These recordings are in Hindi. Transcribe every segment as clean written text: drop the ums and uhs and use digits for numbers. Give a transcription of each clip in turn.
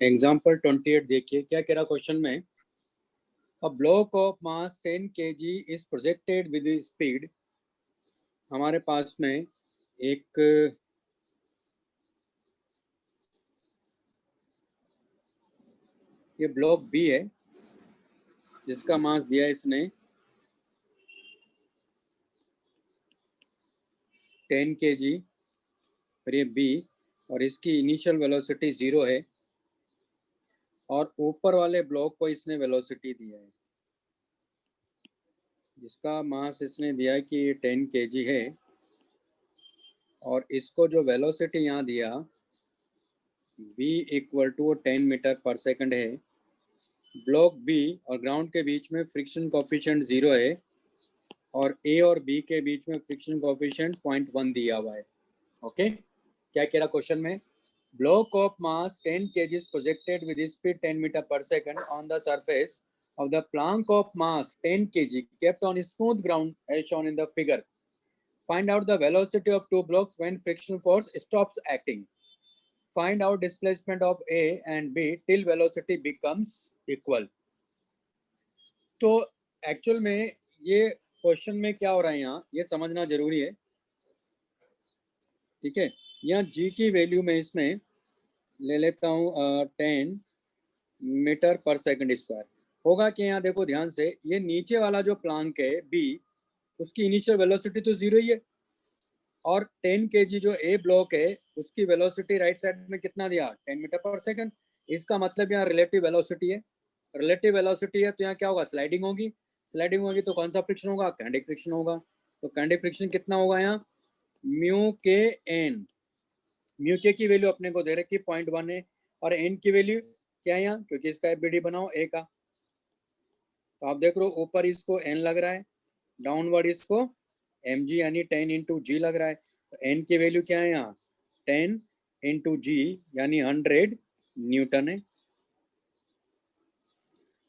एग्जाम्पल 28 देखिए क्या कह रहा क्वेश्चन में। A block of mass 10 kg is projected with speed. हमारे पास में एक ये ब्लॉक बी है जिसका मास दिया इसने 10 kg और ये बी और इसकी इनिशियल वेलोसिटी 0 है और ऊपर वाले ब्लॉक को इसने वेलोसिटी दिया है जिसका मास इसने दिया है कि 10 kg है और इसको जो वेलोसिटी यहाँ दिया v इक्वल टू 10 मीटर पर सेकंड है। ब्लॉक बी और ग्राउंड के बीच में फ्रिक्शन कोफिशिएंट 0 है और ए और बी के बीच में फ्रिक्शन कोफिशिएंट 0.1 दिया हुआ है। ओके, क्या कह रहा क्वेश्चन में? Block of mass 10 kg is projected with speed 10 meter per second on the surface of the plank of mass 10 kg kept on smooth ground as shown in the figure. Find out the velocity of two blocks when friction force stops acting. Find out displacement of A and B till velocity becomes equal. तो एक्चुअल में ये क्वेश्चन में क्या हो रहा है यहाँ ये समझना जरूरी है। ठीक है, यहाँ G की वैल्यू में इसमें ले लेता हूँ 10 मीटर पर सेकंड स्क्वायर। होगा कि यहाँ देखो ध्यान से, ये नीचे वाला जो प्लांक है बी उसकी इनिशियल वेलोसिटी तो 0 ही है और 10 kg जो ए ब्लॉक है उसकी वेलोसिटी राइट साइड में कितना दिया 10 मीटर पर सेकंड। इसका मतलब यहाँ रिलेटिव वेलोसिटी है। रिलेटिव वेलोसिटी है तो यहाँ क्या होगा? स्लाइडिंग होगी। स्लाइडिंग होगी तो कौन सा फ्रिक्शन होगा? काइनेटिक फ्रिक्शन होगा। तो काइनेटिक फ्रिक्शन कितना होगा यहाँ? Mu K N. म्यू के की वैल्यू अपने को दे रखी 0.1 है और एन की वैल्यू क्या है यहाँ, क्योंकि इसका एफबीडी बनाओ ए का। तो आप देख रहे हो ऊपर इसको एन लग रहा है, डाउनवर्ड इसको एम जी यानी 10 इंटू जी लग रहा है। तो एन की वैल्यू क्या है यहाँ? 10 इंटू जी यानी 100 न्यूटन है।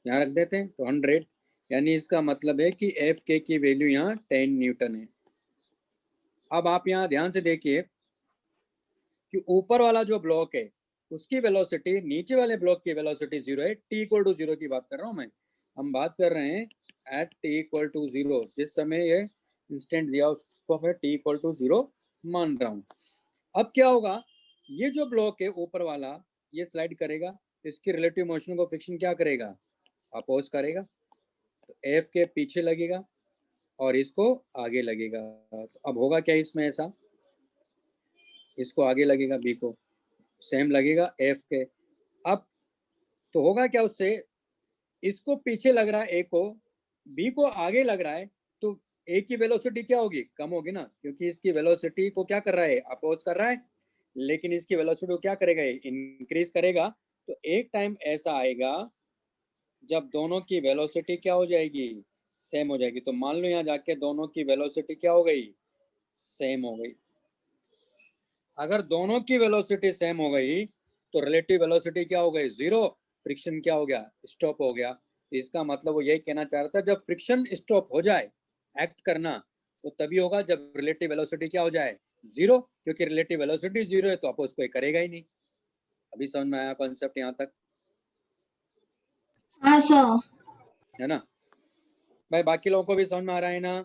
यहाँ रख देते हैं तो 100 यानी इसका मतलब है कि एफ के की वैल्यू यहाँ 10 न्यूटन है। अब आप यहाँ ध्यान से देखिए कि ऊपर वाला जो ब्लॉक है उसकी वेलोसिटी नीचे वाले ब्लॉक की वेलोसिटी 0 है। टी इक्वल टू 0 की बात कर रहा हूँ मैं। हम बात कर रहे हैं एट टी इक्वल टू 0, जिस समय ये इंस्टेंट दिया उसको मैं टी इक्वल टू 0 मान रहा हूँ। अब क्या होगा? ये जो ब्लॉक है ऊपर वाला ये स्लाइड करेगा, इसकी रिलेटिव मोशन को फ्रिक्शन क्या करेगा? अपोज करेगा। तो एफ के पीछे लगेगा और इसको आगे लगेगा। तो अब होगा क्या इसमें? ऐसा इसको आगे लगेगा, बी को सेम लगेगा एफ के। अब तो होगा क्या उससे? इसको पीछे लग रहा है ए को, बी को आगे लग रहा है, तो ए की वेलोसिटी क्या होगी? कम होगी ना, क्योंकि इसकी वेलोसिटी को क्या कर रहा है? अपोज कर रहा है। लेकिन इसकी वेलोसिटी को क्या करेगा? इंक्रीज करेगा। तो एक टाइम ऐसा आएगा जब दोनों की वेलोसिटी क्या हो जाएगी? सेम हो जाएगी। तो मान लो यहाँ जाके दोनों की वेलोसिटी क्या हो गई? सेम हो गई। अगर दोनों की वेलोसिटी सेम हो गई तो रिलेटिव वेलोसिटी क्या हो गई? 0। फ्रिक्शन क्या हो गया? स्टॉप हो गया। तो इसका मतलब वो यही कहना चाह रहा था, जब फ्रिक्शन स्टॉप हो जाए एक्ट करना तो तभी होगा जब रिलेटिव वेलोसिटी क्या हो जाए? 0, क्योंकि रिलेटिव वेलोसिटी 0 है तो अपोज कोई करेगा ही नहीं। अभी समझ में आया कॉन्सेप्ट यहाँ तक? हाँ सर। है ना भाई? बाकी लोगों को भी समझ में आ रहा है ना?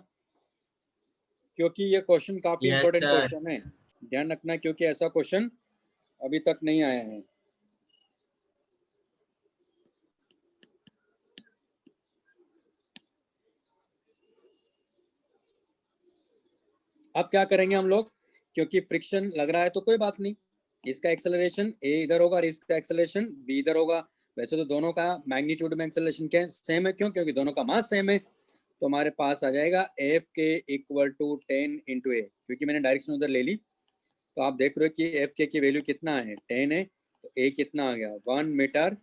क्योंकि ये क्वेश्चन काफी इंपॉर्टेंट क्वेश्चन है, ध्यान रखना, क्योंकि ऐसा क्वेश्चन अभी तक नहीं आया है। अब क्या करेंगे हम लोग? क्योंकि फ्रिक्शन लग रहा है तो कोई बात नहीं, इसका एक्सेलरेशन ए इधर होगा और इसका एक्सेलरेशन बी इधर होगा। वैसे तो दोनों का मैग्नीट्यूड में एक्सेलरेशन क्या सेम है, क्यों? क्योंकि दोनों का मास सेम है। तो हमारे पास आ जाएगा F K equal to 10 into ए, क्योंकि मैंने डायरेक्शन उधर ले ली। तो आप देख रहे हो कि एफ के की वैल्यू कितना है? 10 है। तो ए कितना आ गया? 1 मीटर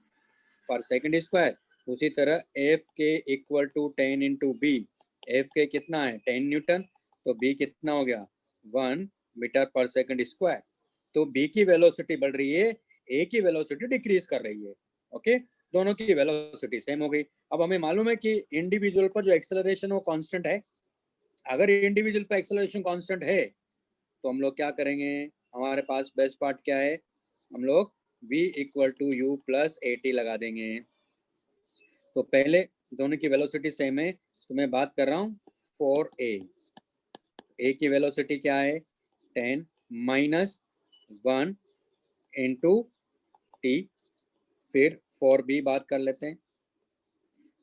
पर सेकंड स्क्वायर। उसी तरह F K equal to 10 into B, F K कितना है? 10 न्यूटन। तो बी कितना हो गया? 1 मीटर पर सेकंड स्क्वायर। तो बी की वेलोसिटी बढ़ रही है, ए की वेलोसिटी डिक्रीज कर रही है। ओके, दोनों की वेलोसिटी सेम हो गई। अब हमें मालूम है कि इंडिविजुअल पर जो एक्सेलरेशन वो कांस्टेंट है। अगर इंडिविजुअल पर एक्सेलरेशन कांस्टेंट है तो हम लोग क्या करेंगे? हमारे पास बेस्ट पार्ट क्या है? हम लोग v equal to U plus A T लगा देंगे। तो पहले दोनों की वेलोसिटी सेम है, तो मैं बात कर रहा हूँ फॉर ए की वेलोसिटी क्या है 10 माइनस 1 इंटू टी। फिर फॉर बी बात कर लेते हैं,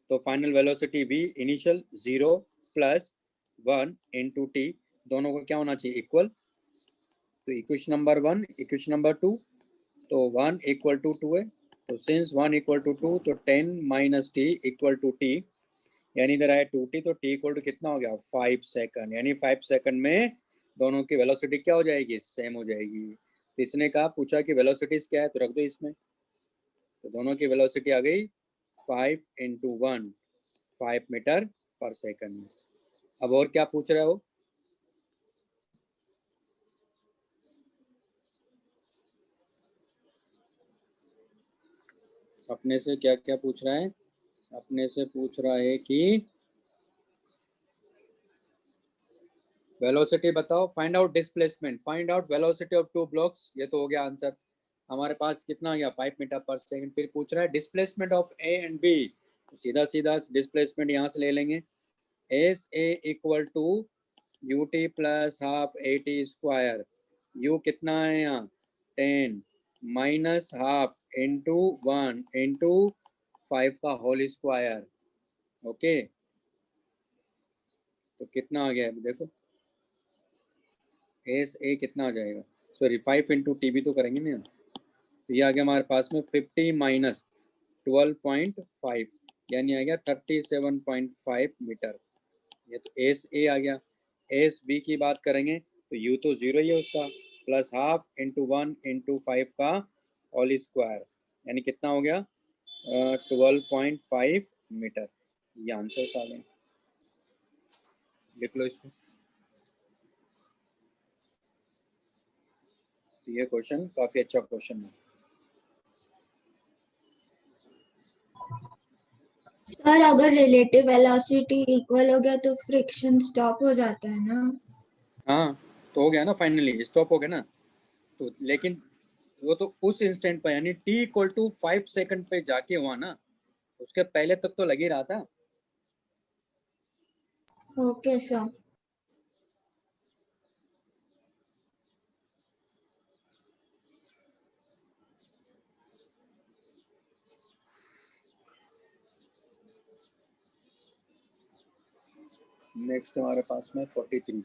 तो final velocity v initial 0 plus 1 into T, दोनों को क्या होना चाहिए इक्वल। तो इक्वेशन नंबर 1 इक्वेशन नंबर 2, तो 1 इक्वल टू 2 है, तो सिंस 1 इक्वल टू 2 तो 10 minus T equal to T, यानी इधर आया 2t, तो t इक्वल टू कितना हो गया 5 सेकंड, यानी 5 सेकंड में दोनों की वेलोसिटी क्या हो जाएगी सेम हो जाएगी। तो इसने कहा पूछा कि वेलोसिटीज क्या है, तो रख दो इसमें, तो दोनों की वेलोसिटी आ गई 5 इंटू 1 5 मीटर पर सेकंड। अब और क्या पूछ रहे हो, अपने से क्या क्या पूछ रहा है, अपने से पूछ रहा है कि वेलोसिटी बताओ, find out displacement, find out velocity of two blocks, ये तो हो गया आंसर हमारे पास कितना आ गया 5 मीटर पर सेकंड। फिर पूछ रहा है displacement of A and B, सीधा सीधा डिस्प्लेसमेंट यहाँ से ले लेंगे, S A equal to U T plus half A T square, U कितना है यहाँ 10 माइनस हाफ इंटू 1 इंटू 5 का होल स्क्वायर। ओके, तो कितना आ गया है देखो, एस ए कितना आ जाएगा, सॉरी 5 इंटू टी भी तो करेंगे ना, तो ये आ गया हमारे पास में 50 माइनस 12.5, यानी आ गया 37.5 मीटर। ये तो एस ए आ गया। एस बी की बात करेंगे तो यू तो जीरो ही है उसका, प्लस हाफ इंटू 1 इंटू 5 का होल स्क्वायर, यानी कितना हो गया 12.5 मीटर। ये आंसर आ गए, लिख लो इसको। तो ये क्वेश्चन काफी अच्छा क्वेश्चन है। सर अगर रिलेटिव वेलोसिटी इक्वल हो गया तो फ्रिक्शन स्टॉप हो जाता है ना? हाँ, तो हो गया ना, फाइनली स्टॉप हो गया ना, तो लेकिन वो तो उस इंस्टेंट पर यानी t इक्वल टू 5 सेकंड पे जाके हुआ ना, उसके पहले तक तो लग ही रहा था। Okay sir. नेक्स्ट हमारे पास में 43,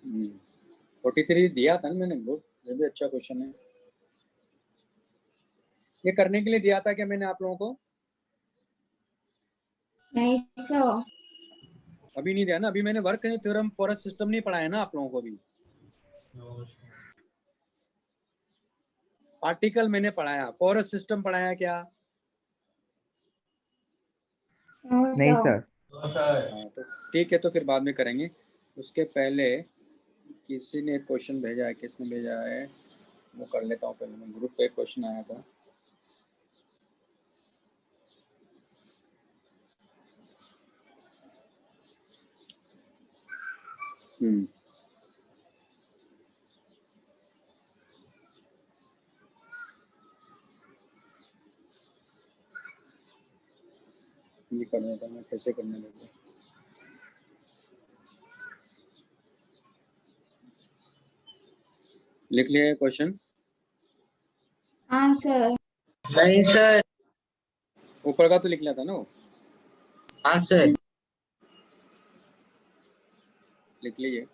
हम्म 43 दिया था ना मैंने, बहुत ये भी अच्छा क्वेश्चन है। ये करने के लिए दिया था क्या मैंने आप लोगों को, नहीं सर। अभी नहीं दिया ना, अभी मैंने work theorem for a system नहीं पढ़ाया ना आप लोगों को, अभी पार्टिकल मैंने पढ़ाया, फॉर अ सिस्टम पढ़ाया क्या? नहीं सर। हाँ, तो ठीक है, तो फिर बाद में करेंगे। उसके पहले किसी ने एक क्वेश्चन भेजा है, किसने भेजा है वो कर लेता हूँ पहले, मैं ग्रुप पे एक क्वेश्चन आया था। ये करने था, मैं कैसे करने लगा, लिख लिया क्वेश्चन? हाँ सर। नहीं सर। ऊपर का तो लिख लिया था ना वो, हाँ सर। लिख लीजिए।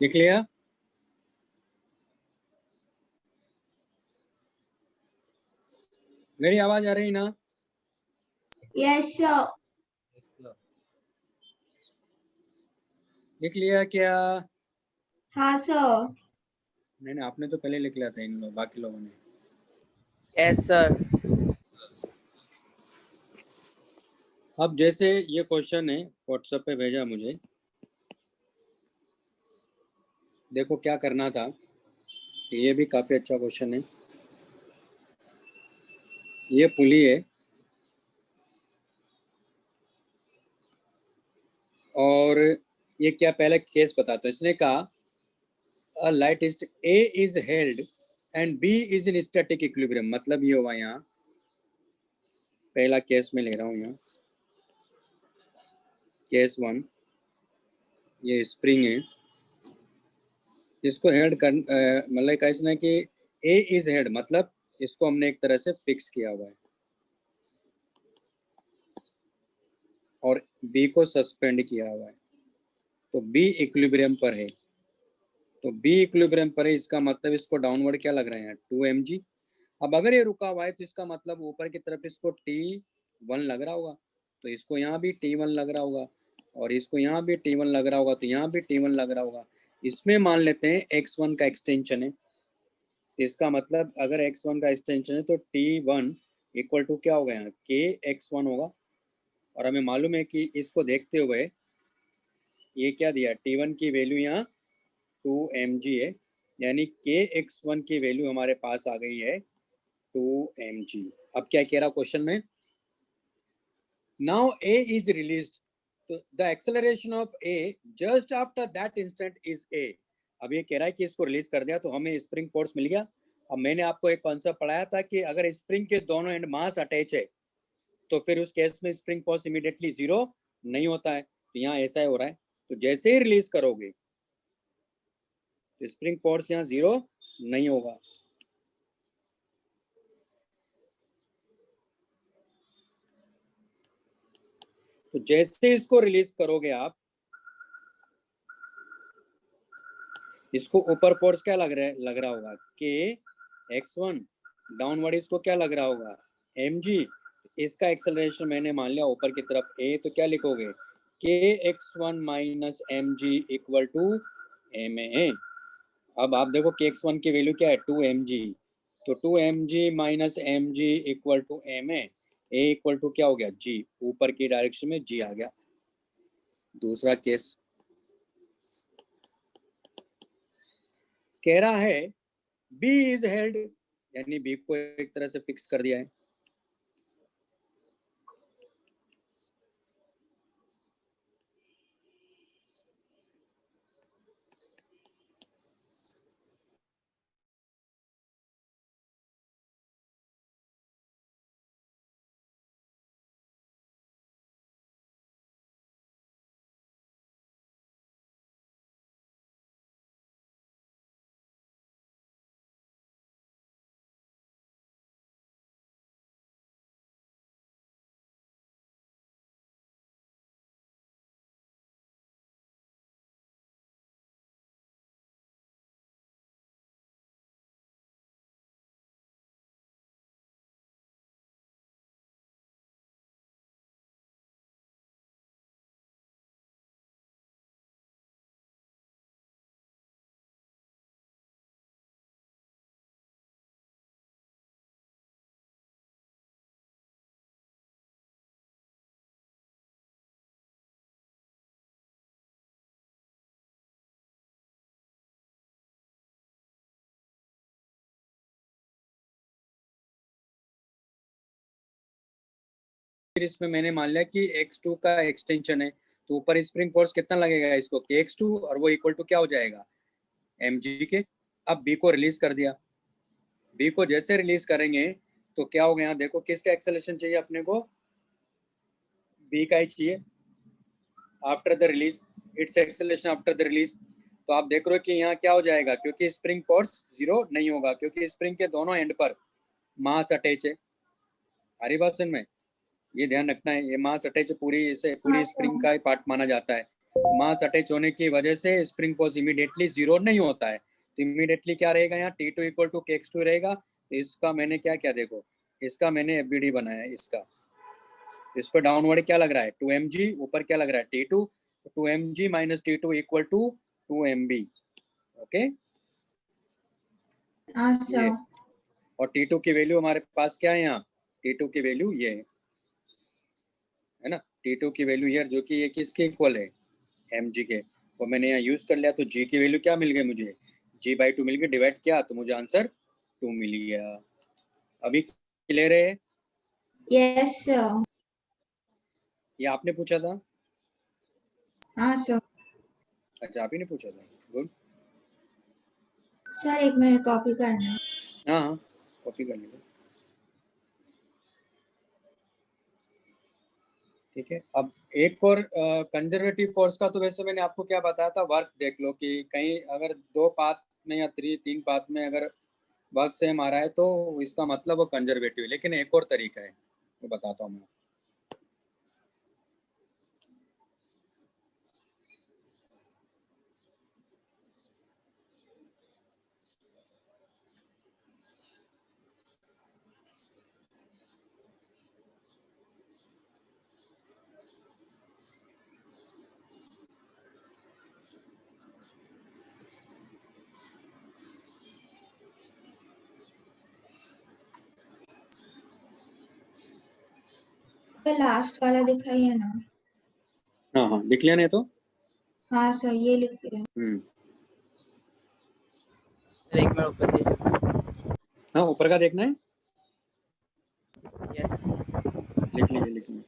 लिख लिया? मेरी आवाज आ रही ना? Yes sir. लिख लिया क्या? हाँ सर। नहीं, आपने तो पहले लिख लिया था, इन लोग बाकी लोगों ने। Yes sir. अब जैसे ये क्वेश्चन है व्हाट्सएप पे भेजा मुझे, देखो क्या करना था। ये भी काफी अच्छा क्वेश्चन है। ये पुली है और ये क्या, पहले केस बताता हूं। इसने कहा a light is A is held and B is in static equilibrium. मतलब ये हुआ, यहाँ पहला केस में ले रहा हूँ, यहाँ केस 1, ये स्प्रिंग है, इसको हेल्ड कर मतलब कैसे ना कि ए इज हेड, मतलब इसको हमने एक तरह से फिक्स किया हुआ है और बी को सस्पेंड किया हुआ है, तो बी इक्विलिब्रियम पर है। तो बी इक्विलिब्रियम पर है, इसका मतलब इसको डाउनवर्ड क्या लग रहा है, 2mg। अब अगर ये रुका हुआ है तो इसका मतलब ऊपर की तरफ इसको T1 लग रहा होगा, तो इसको यहाँ भी T1 लग रहा होगा और इसको यहाँ भी T1 लग रहा होगा, तो यहाँ भी T1 लग रहा होगा। इसमें मान लेते हैं x1 का एक्सटेंशन है, इसका मतलब अगर x1 का एक्सटेंशन है तो T1 इक्वल टू क्या होगा, यहाँ kx1 होगा। और हमें मालूम है कि इसको देखते हुए ये क्या दिया, T1 की वैल्यू यहाँ 2mg है, यानी kx1 की वैल्यू हमारे पास आ गई है 2mg। अब क्या कह रहा क्वेश्चन में, नाउ a इज रिलीज्ड, तो the acceleration of a just after that instant is a। अब ये कह रहा है कि इसको रिलीज कर दिया तो हमें स्प्रिंग फोर्स मिल गया। अब मैंने आपको एक कॉन्सेप्ट पढ़ाया था कि अगर स्प्रिंग के दोनों एंड मास अटैच है तो फिर उस केस में स्प्रिंग फोर्स इमीडिएटली जीरो नहीं होता है, तो यहाँ ऐसा ही हो रहा है। तो जैसे ही रिलीज करोगे तो स्प्रिंग फोर्स यहाँ जीरो नहीं होगा। तो जैसे इसको रिलीज करोगे आप, इसको ऊपर फोर्स क्या लग रहा होगा, kx1, डाउनवर्ड इसको क्या लग रहा होगा, mg। इसका एक्सेलरेशन मैंने मान लिया ऊपर की तरफ a, तो क्या लिखोगे, kx1 minus mg equal to ma। अब आप देखो kx1 की वैल्यू क्या है, 2mg, तो 2mg minus mg equal to ma, a equal to क्या हो गया, g, ऊपर की डायरेक्शन में g आ गया। दूसरा केस कह रहा है B इज हेल्ड, यानी B को एक तरह से फिक्स कर दिया है। फिर इसमें मैंने मान लिया कि x2 का एक्सटेंशन है, तो ऊपर स्प्रिंग फोर्स कितना लगेगा इसको, kx2, और वो इक्वल टू क्या हो जाएगा, mg के। अब B को रिलीज कर दिया, B को जैसे रिलीज करेंगे तो क्या होगा, यहाँ देखो किसका एक्सेलरेशन चाहिए अपने को, B का ही चाहिए। After the release, it's acceleration after the release, तो आप देख रहे हो कि यहाँ क्या हो जाएगा, क्योंकि स्प्रिंग फोर्स जीरो नहीं होगा, क्योंकि स्प्रिंग के दोनों एंड पर मास अटैच है। हरी बात सुन में, ये ध्यान रखना है, ये मास अटैच पूरी, इसे पूरी हाँ, स्प्रिंग का ही पार्ट माना जाता है। मास अटैच होने की वजह से स्प्रिंग फोर्स इमीडिएटली जीरो नहीं होता है, तो इमीडिएटली क्या रहेगा यहाँ T2 इक्वल टू KX2 रहेगा। तो इसका मैंने क्या क्या देखो, इसका मैंने FBD बनाया है इसका, इस पर डाउनवर्ड क्या लग रहा है 2mg, ऊपर क्या लग रहा है T2, 2mg minus T2 equal to 2mb। Okay हाँ ये, सर। और T2 की वैल्यू हमारे पास क्या है यहाँ, T2 की वैल्यू ये है ना, T2 की वैल्यू ये जो कि ये किसके इक्वल है mg के, वो मैंने यहाँ यूज कर लिया, तो g की वैल्यू क्या मिल गई मुझे, g/2 मिल गई, डिवाइड किया तो मुझे आंसर 2 मिल गया। अभी क्लियर है? Yes sir. ये आपने पूछा था? हाँ सर। अच्छा, आप ही ने पूछा था, गुड। सर एक मिनट कॉपी करना है। हाँ हाँ, कॉपी कर लीजिए। ठीक है, अब एक और कंजर्वेटिव फोर्स का, तो वैसे मैंने आपको क्या बताया था, वर्क देख लो कि कहीं अगर 2 पाथ में या 3 पाथ में अगर वर्क सेम आ रहा है तो इसका मतलब वो कंजर्वेटिव है। लेकिन एक और तरीका है, वो बताता हूँ मैं। तो लास्ट वाला दिखाइए ना। हाँ हाँ, लिख लिया नहीं तो? हाँ सर ये लिख लिया। सर एक बार ऊपर दीजिए। हाँ, ऊपर का देखना है, यस लिख लीजिए लिख लीजिए।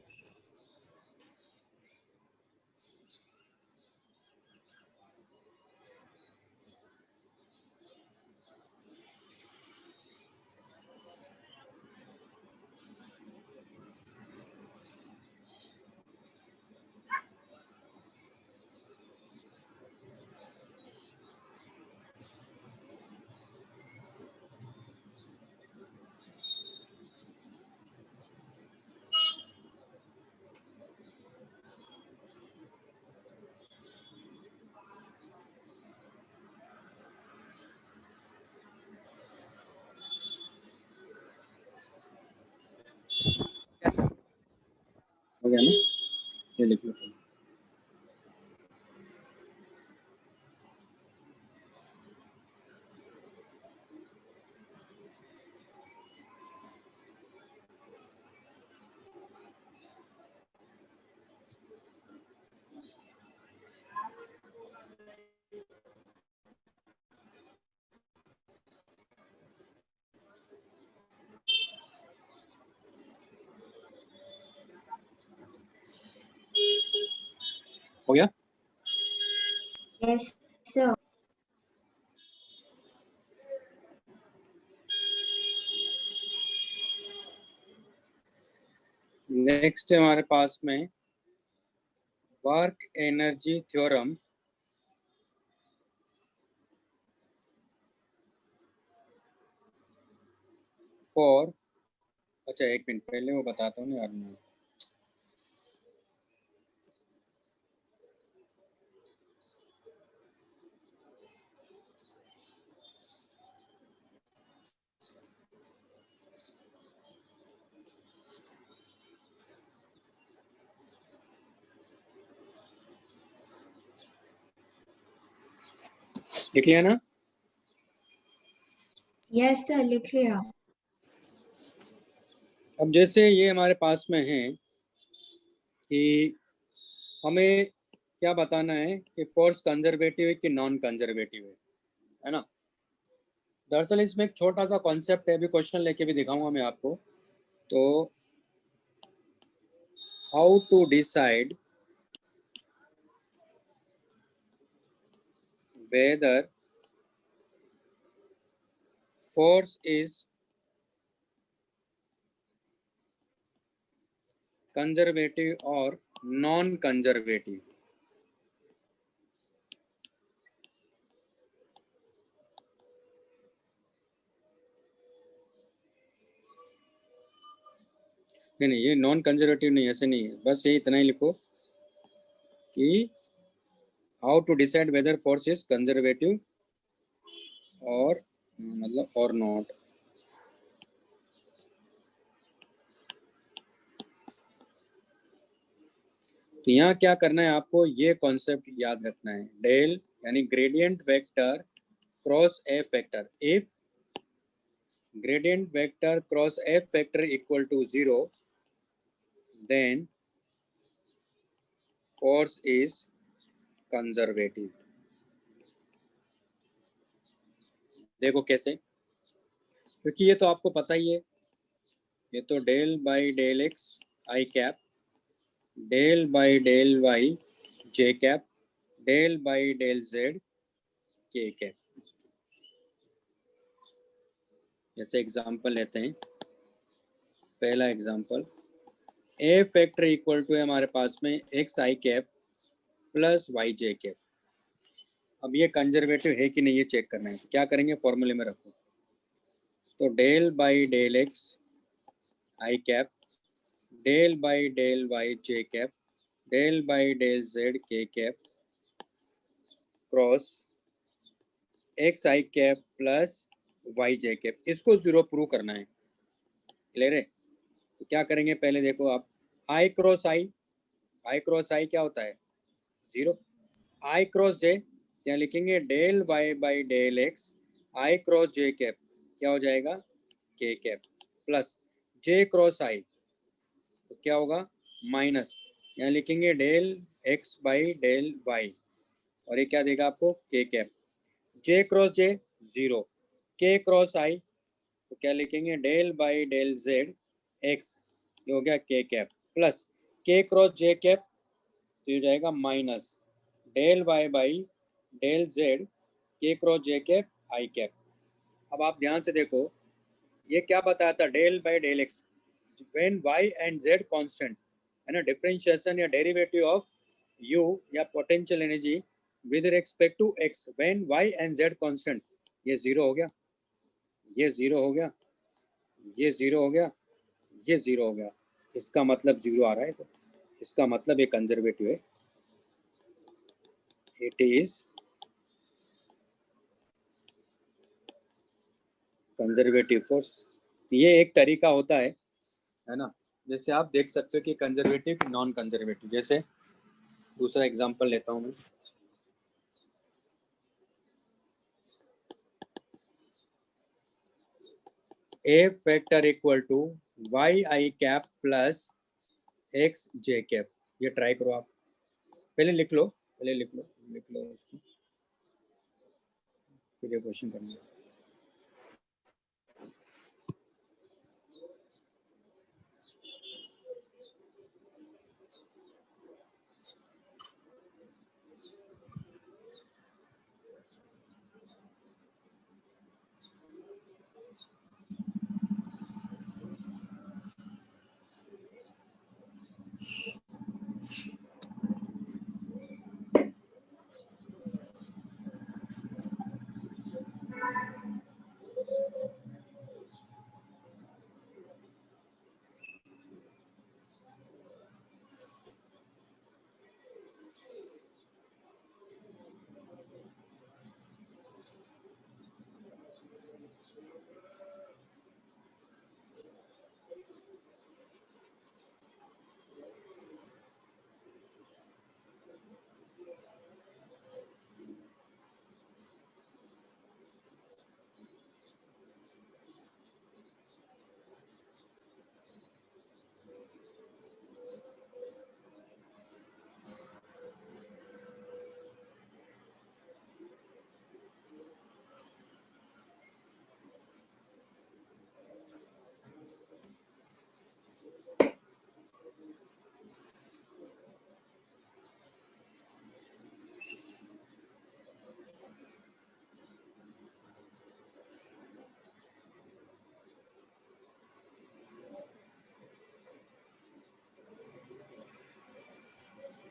Yes sir. हो गया ना, ये लिख लो। हो गया? Yes sir. नेक्स्ट है हमारे पास में वर्क एनर्जी थ्योरम फॉर, अच्छा एक मिनट पहले वो बताता हूँ ना यार मैं। लिख लिया ना? यस सर लिख लिया। अब जैसे ये हमारे पास में है कि हमें क्या बताना है कि फोर्स कंजर्वेटिव है कि नॉन कंजर्वेटिव है ना। दरअसल इसमें एक छोटा सा कॉन्सेप्ट है, अभी क्वेश्चन लेके भी दिखाऊंगा मैं आपको। तो how to decide whether force is conservative or non conservative। नहीं नहीं, ये नॉन कंजर्वेटिव नहीं, ऐसे नहीं है, बस ये इतना ही लिखो कि how to decide whether force is conservative और मतलब और नॉट। तो यहाँ क्या करना है आपको, ये कॉन्सेप्ट याद रखना है, डेल यानी gradient vector cross F vector. If gradient vector cross f vector equal to 0, then force is conservative। देखो कैसे, क्योंकि ये तो आपको पता ही है, ये तो del by del X I cap, del by del Y J cap, del by del Z K cap. जैसे एग्जांपल लेते हैं, पहला example, A factor equal to है हमारे पास में X I cap plus Y J cap. अब ये कंजर्वेटिव है कि नहीं ये चेक करना है, तो क्या करेंगे, फॉर्मूले में रखो, तो del by del X I cap, del by del Y J cap, del by del Z K cap cross X I cap plus Y J cap. इसको जीरो प्रूव करना है, क्लियर है। तो क्या करेंगे, पहले देखो आप, आई क्रॉस आई, आई क्रॉस आई क्या होता है, जीरो। आई क्रॉस जे क्या लिखेंगे, del Y by del X I cross J cap क्या हो जाएगा, K cap, plus J cross I तो क्या होगा, माइनस, यहाँ लिखेंगे del X by del Y, और ये क्या देगा आपको, K cap. J cross J zero, K cross I तो क्या लिखेंगे, del by del Z X, ये हो गया K cap, plus K cross J cap तो ये हो जाएगा minus del Y by del Z K cross J cap I cap. अब आप ध्यान से देखो, ये क्या बताया था, del by del X, when Y and Z constant है ना, डिफरेंशिएशन या डेरिवेटिव ऑफ यू या potential energy with respect to X when Y and Z constant, ये जीरो हो गया, ये जीरो हो गया, ये जीरो हो गया, ये जीरो हो गया, इसका मतलब जीरो आ रहा है, तो इसका मतलब ये कंजर्वेटिव है, इट इज कंजर्वेटिव फोर्स। ये एक तरीका होता है ना, जैसे आप देख सकते हो कि कंजर्वेटिव नॉन कंजर्वेटिव। जैसे दूसरा एग्जांपल लेता हूं मैं, a factor equal to Y I cap plus X J cap. ये ट्राई करो आप, पहले लिख लो, पहले लिख लो उसको, फिर ये क्वेश्चन करना।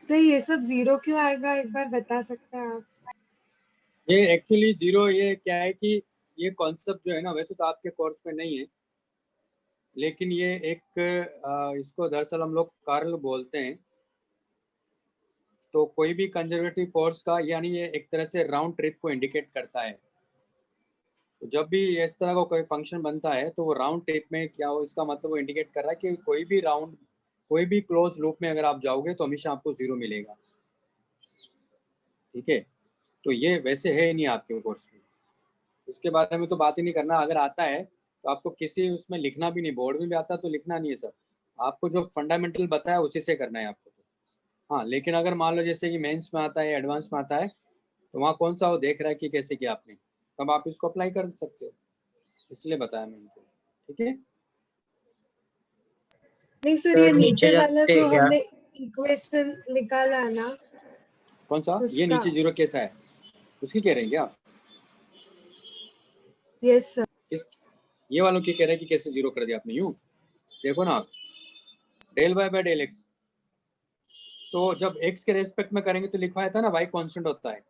तो ये सब जीरो क्यों आएगा, एक बार बता सकते हैं आप? ये एक्चुअली जीरो, ये क्या है कि ये कॉन्सेप्ट जो है ना, वैसे तो आपके कोर्स में नहीं है, लेकिन ये एक इसको दरअसल हम लोग कार्ल बोलते हैं, तो कोई भी कंजर्वेटिव फोर्स का यानी ये एक तरह से राउंड ट्रिप को इंडिकेट करता है। तो जब भी इस तरह का कोई फंक्शन बनता है तो वो राउंड ट्रिप में क्या हो, इसका मतलब वो इंडिकेट कर रहा है कि कोई भी क्लोज लूप में अगर आप जाओगे तो हमेशा आपको 0 मिलेगा। ठीक है, तो ये वैसे है नहीं आपके कोर्स में, इसके बारे में तो बात ही नहीं करना। अगर आता है तो आपको किसी उसमें लिखना भी नहीं, बोर्ड में भी आता तो लिखना नहीं है सर, आपको जो फंडामेंटल बताया उसी से करना है आपको। हाँ, लेकिन अगर मान लो जैसे कि मेंस में आता है, एडवांस में आता है, तो वहाँ कौन सा वो देख रहा है कि कैसे किया आपने, तब आप इसको अप्लाई कर सकते हो, इसलिए बताया मैंने इनको। ठीक है, नहीं सर, सर, ये नीचे नीचे वाला जाते जो क्या? हमने इक्वेशन निकाला है ना, कौन सा ये उसका। नीचे 0 कैसा है उसकी कह रहे हैं क्या आप? Yes sir. किस ये वालों की कह रहे हैं कि कैसे 0 कर दिया आपने? यूं देखो ना आप, del Y by del X, तो जब x के रेस्पेक्ट में करेंगे तो लिखवाया था ना y कांस्टेंट होता है,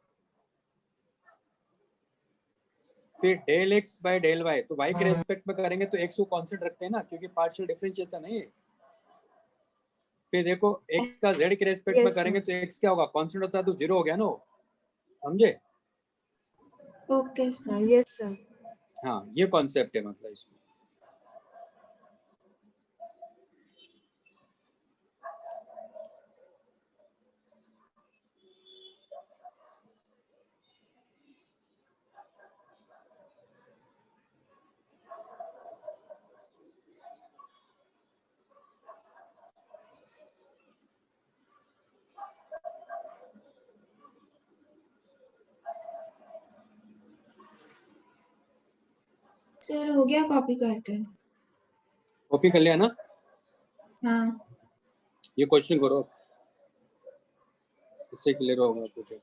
फिर del x by del y, तो y के रेस्पेक्ट में करेंगे तो x को कांस्टेंट रखते हैं ना, क्योंकि पार्शियल डिफरेंशिएशन है ये। फिर देखो x का z के रेस्पेक्ट में यस करेंगे सर। तो x क्या होगा, कांस्टेंट होता है तो 0 हो गया ना, समझे? Okay sir. Yes sir. हाँ, ये कॉन्सेप्ट है मतलब इसमें। सर हो गया कॉपी करके? कॉपी कर लिया ना? हाँ। ये क्वेश्चन करो, इससे क्लियर होगा कुछ।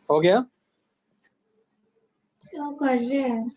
हो गया? सो कर रहे हैं।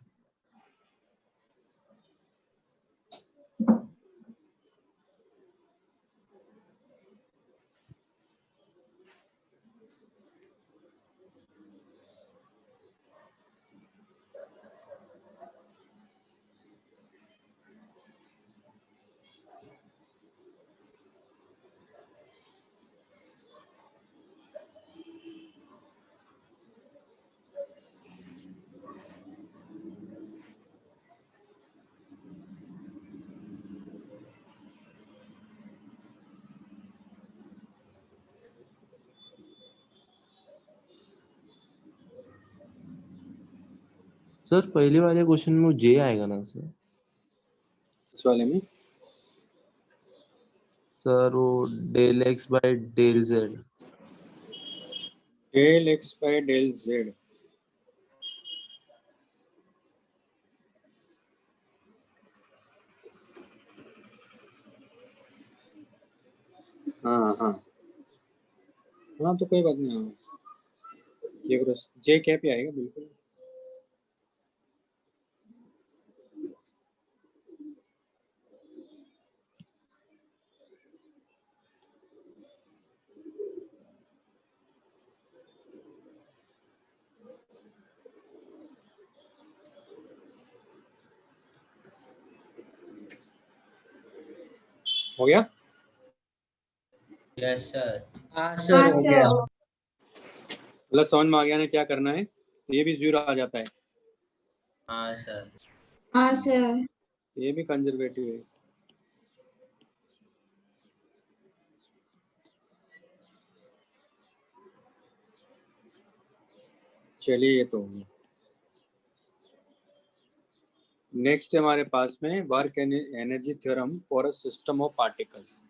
सर पहले वाले क्वेश्चन में जे आएगा ना सर? इस वाले में सर वो del X by del Z. Del X by del Z, हाँ हाँ हाँ, तो कोई बात नहीं। हाँ, ये करो, जे कैप ही आएगा बिल्कुल। हो गया? Yes sir. हाँ हाँ सर, हो गया। सर। मतलब समझ में आ गया ना क्या करना है? तो ये भी 0 आ जाता है, हाँ सर। हाँ सर। ये भी कंजर्वेटिव है। चलिए ये तो हो गया। नेक्स्ट हमारे पास में work energy theorem for a system of particles.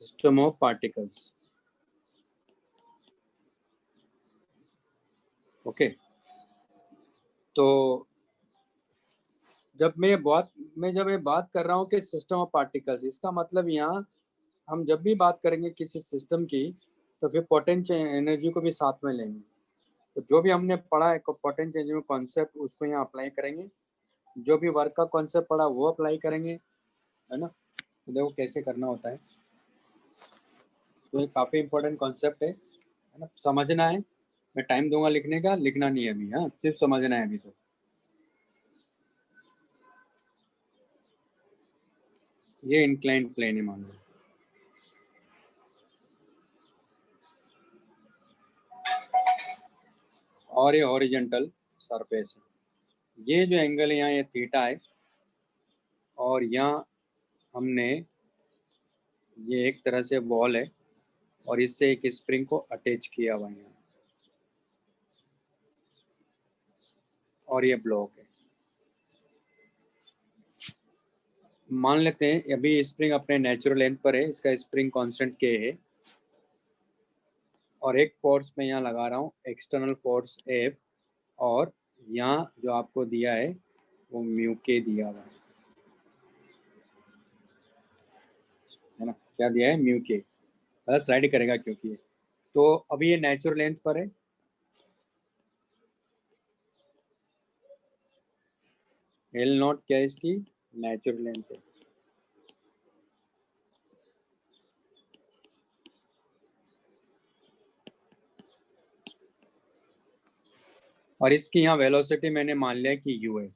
System of particles, okay. तो जब ये बात कर रहा हूँ कि सिस्टम ऑफ पार्टिकल्स, इसका मतलब यहाँ हम जब भी बात करेंगे किसी सिस्टम की तो फिर पोटेंशियल एनर्जी को भी साथ में लेंगे। तो जो भी हमने पढ़ा है पोटेंशियल एनर्जी कॉन्सेप्ट, उसको यहाँ अप्लाई करेंगे। जो भी वर्क का कॉन्सेप्ट पढ़ा वो अप्लाई करेंगे, है ना। तो देखो कैसे करना होता है। तो ये काफ़ी इंपॉर्टेंट कॉन्सेप्ट है ना, समझना है। मैं टाइम दूंगा लिखने का, लिखना नहीं है अभी, हाँ सिर्फ समझना है अभी। तो ये इंक्लाइंड प्लेन है मान लो, और ये हॉरिजॉन्टल सरफेस है। ये जो एंगल है यहाँ ये थीटा है, और यहाँ हमने ये एक तरह से वॉल है और इससे एक स्प्रिंग को अटैच किया हुआ है यहाँ, और ये ब्लॉक है। मान लेते हैं अभी स्प्रिंग अपने नेचुरल लेंथ पर है, इसका स्प्रिंग कांस्टेंट के है, और एक फोर्स मैं यहाँ लगा रहा हूँ एक्सटर्नल फोर्स एफ, और यहाँ जो आपको दिया है वो म्यू के दिया हुआ है ना। क्या दिया है? म्यू के। बस स्लाइड करेगा क्योंकि तो अभी ये नेचुरल लेंथ पर है, एल नॉट क्या है इसकी नेचुरल लेंथ है। और इसकी यहाँ वेलोसिटी मैंने मान लिया कि यू है,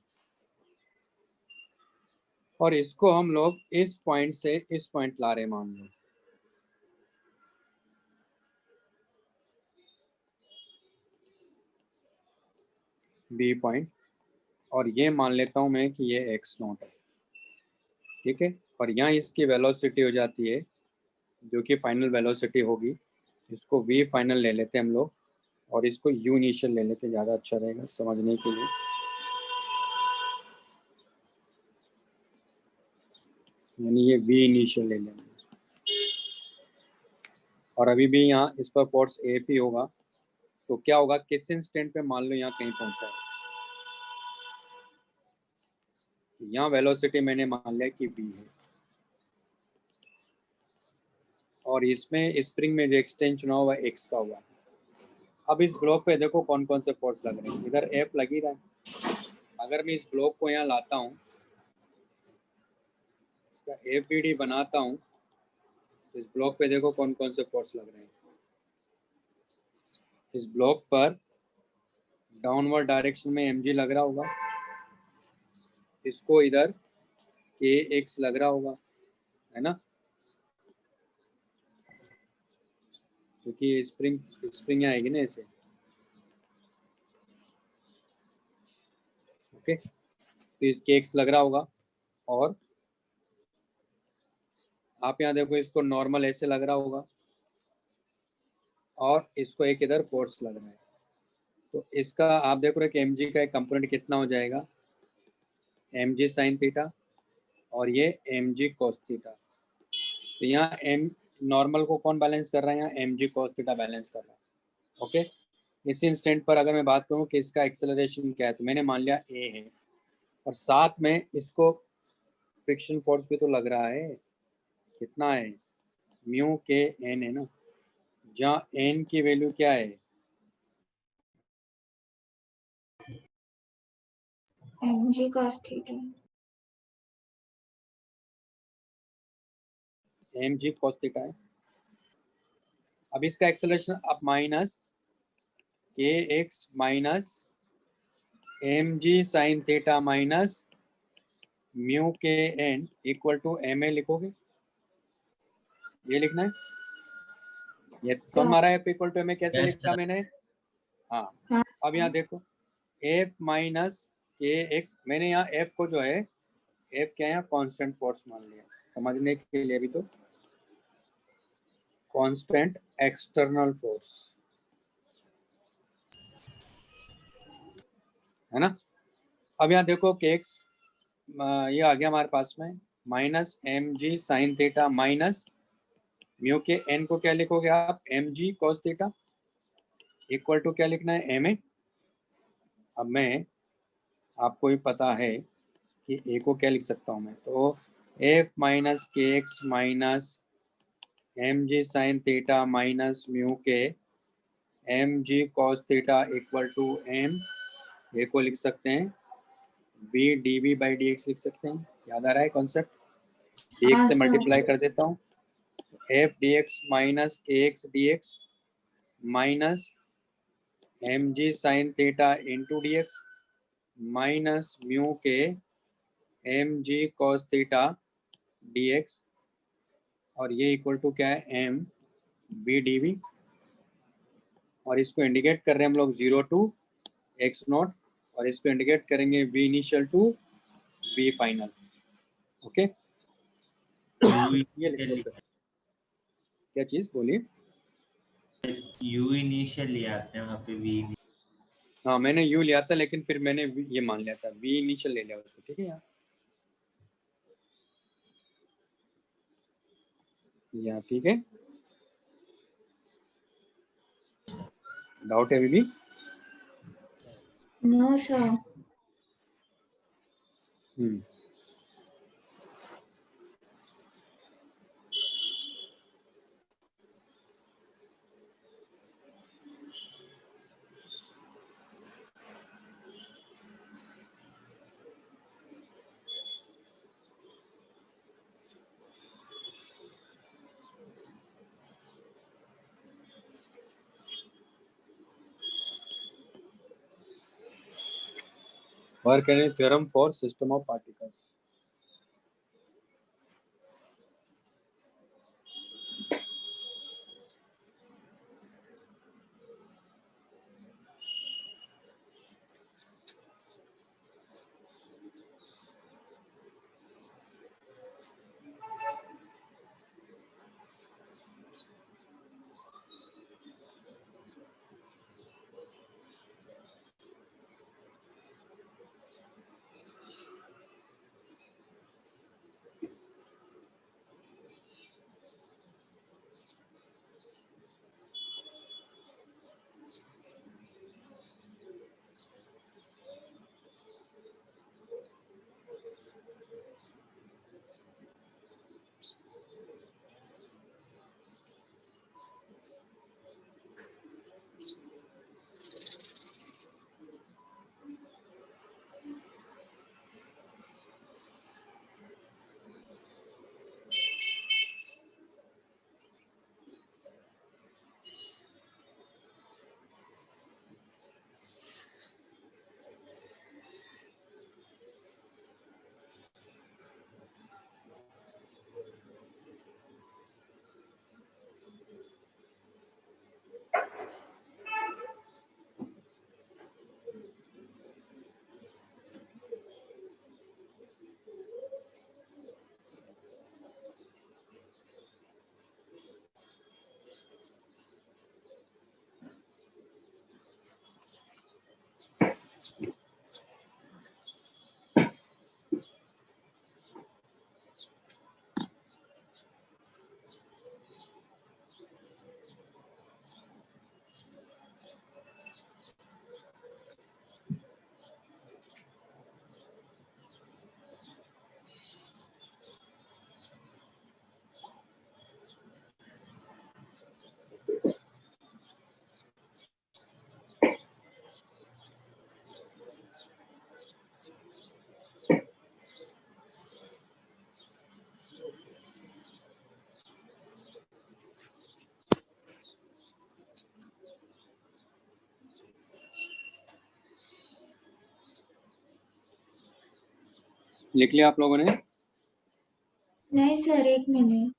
और इसको हम लोग इस पॉइंट से इस पॉइंट ला रहे मान लो, बी पॉइंट, और ये मान लेता हूँ मैं कि ये एक्स नॉट है, ठीक है। और यहाँ इसकी वेलोसिटी हो जाती है जो कि फाइनल वेलोसिटी होगी, इसको वी फाइनल ले लेते हैं हम लोग, और इसको यू इनिशियल ले लेते हैं, ज़्यादा अच्छा रहेगा समझने के लिए। यानी ये वी इनिशियल ले लेंगे, और अभी भी यहाँ इस पर फोर्स एफ ही होगा। तो क्या होगा, किस इंस्टेंट पे मान लो यहाँ कहीं पहुंचा है, यहाँ वेलोसिटी मैंने मान लिया कि v है, और इसमें स्प्रिंग में जो एक्सटेंशन हुआ x का हुआ। अब इस ब्लॉक पे देखो कौन कौन से फोर्स लग रहे हैं, इधर F लग ही रहा है। अगर मैं इस ब्लॉक को यहाँ लाता हूँ, इसका FBD बनाता हूँ, इस ब्लॉक पे देखो कौन कौन से फोर्स लग रहे हैं। इस ब्लॉक पर डाउनवर्ड डायरेक्शन में mg लग रहा होगा, इसको इधर kx लग रहा होगा, है ना, क्योंकि स्प्रिंग आएगी ना ऐसे, ओके। तो इस kx लग रहा होगा, और आप यहाँ देखो इसको नॉर्मल ऐसे लग रहा होगा, और इसको एक इधर फोर्स लग रहा है। तो इसका आप देख रहे हो कि mg का एक कंपोनेंट कितना हो जाएगा, mg साइन थीटा, और ये mg cos थीटा। तो यहाँ m नॉर्मल को कौन बैलेंस कर रहा है, यहाँ mg cos थीटा बैलेंस कर रहा है, ओके। इस इंस्टेंट पर अगर मैं बात करूँ कि इसका एक्सेलरेशन क्या है, तो मैंने मान लिया a है, और साथ में इसको फ्रिक्शन फोर्स भी तो लग रहा है, कितना है, म्यू के एन है ना, जहाँ एन की वैल्यू क्या है, mg cos theta. mg cos theta है। अब इसका एक्सेलरेशन अब माइनस के X minus mg sine theta minus mu K N equal to M A लिखोगे, ये लिखना है। ये समझ आ रहा है, इक्वल टू एम ए कैसे Yes, लिखा sir. मैंने, हाँ। हाँ अब यहाँ देखो f माइनस के एक्स, मैंने यहाँ f को जो है f क्या है यहाँ कांस्टेंट फोर्स मान लिया समझने के लिए भी, तो कांस्टेंट एक्सटर्नल फोर्स है ना। अब यहाँ देखो के एक्स ये आ गया हमारे पास में minus M G sine theta minus mu K N को क्या लिखोगे आप M ji cos theta equal to क्या लिखना है एम ए। अब मैं आपको ही पता है कि ए को क्या लिख सकता हूँ मैं, तो एफ माइनस के X minus M G sine theta minus mu के M G cos theta equal to M A को लिख सकते हैं B D V by D X लिख सकते हैं। याद आ रहा है कॉन्सेप्ट? डी एक्स हाँ से सर। मल्टीप्लाई कर देता हूँ एफ डी एक्स माइनस के x d x minus M G sine theta into d x minus mu के M G cos theta d x और ये इक्वल टू क्या है एम बी डी वी और इसको इंडिकेट कर रहे हैं हम लोग 0 टू एक्स नॉट और इसको इंडिकेट करेंगे V initial to we final. Okay ये लिख लो फिर। क्या चीज बोलिए? यू इनिशियल लिया आपने वहाँ पे वी। हाँ मैंने यू लिया था लेकिन फिर मैंने ये मान लिया था वी इनिशियल ले लिया उसको। ठीक है यार, यहाँ ठीक है। डाउट है अभी भी? No sir. वर्क एनी theorem for system of particles. लिख लिया आप लोगों ने? नहीं सर, 1 मिनट।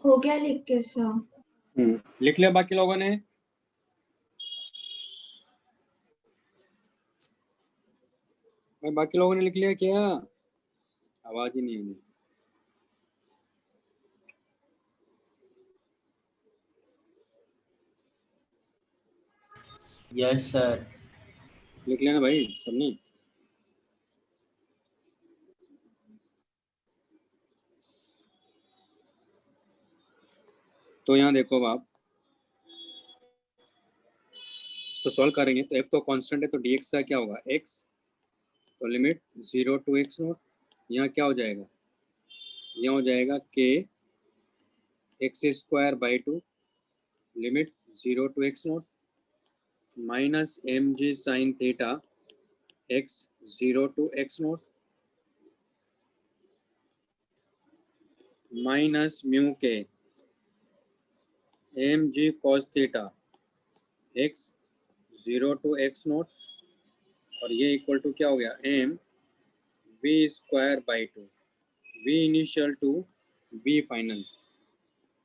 हो गया लिख के सर। लिख लिया बाकी लोगों ने? भाई बाकी लोगों ने लिख लिया क्या? आवाज ही नहीं है। Yes sir. लिख लेना भाई सबने। तो यहाँ देखो आप, तो सॉल्व करेंगे तो f तो कांस्टेंट है, तो dx का क्या होगा? x, तो लिमिट 0 to x नॉट, यहाँ क्या हो जाएगा? यहाँ हो जाएगा k x square by 2 limit 0 to x naught minus M G sine theta x 0 to x naught minus mu के M G cos theta x 0 to x naught, और ये इक्वल टू क्या हो गया? M v square by 2, v initial to we final.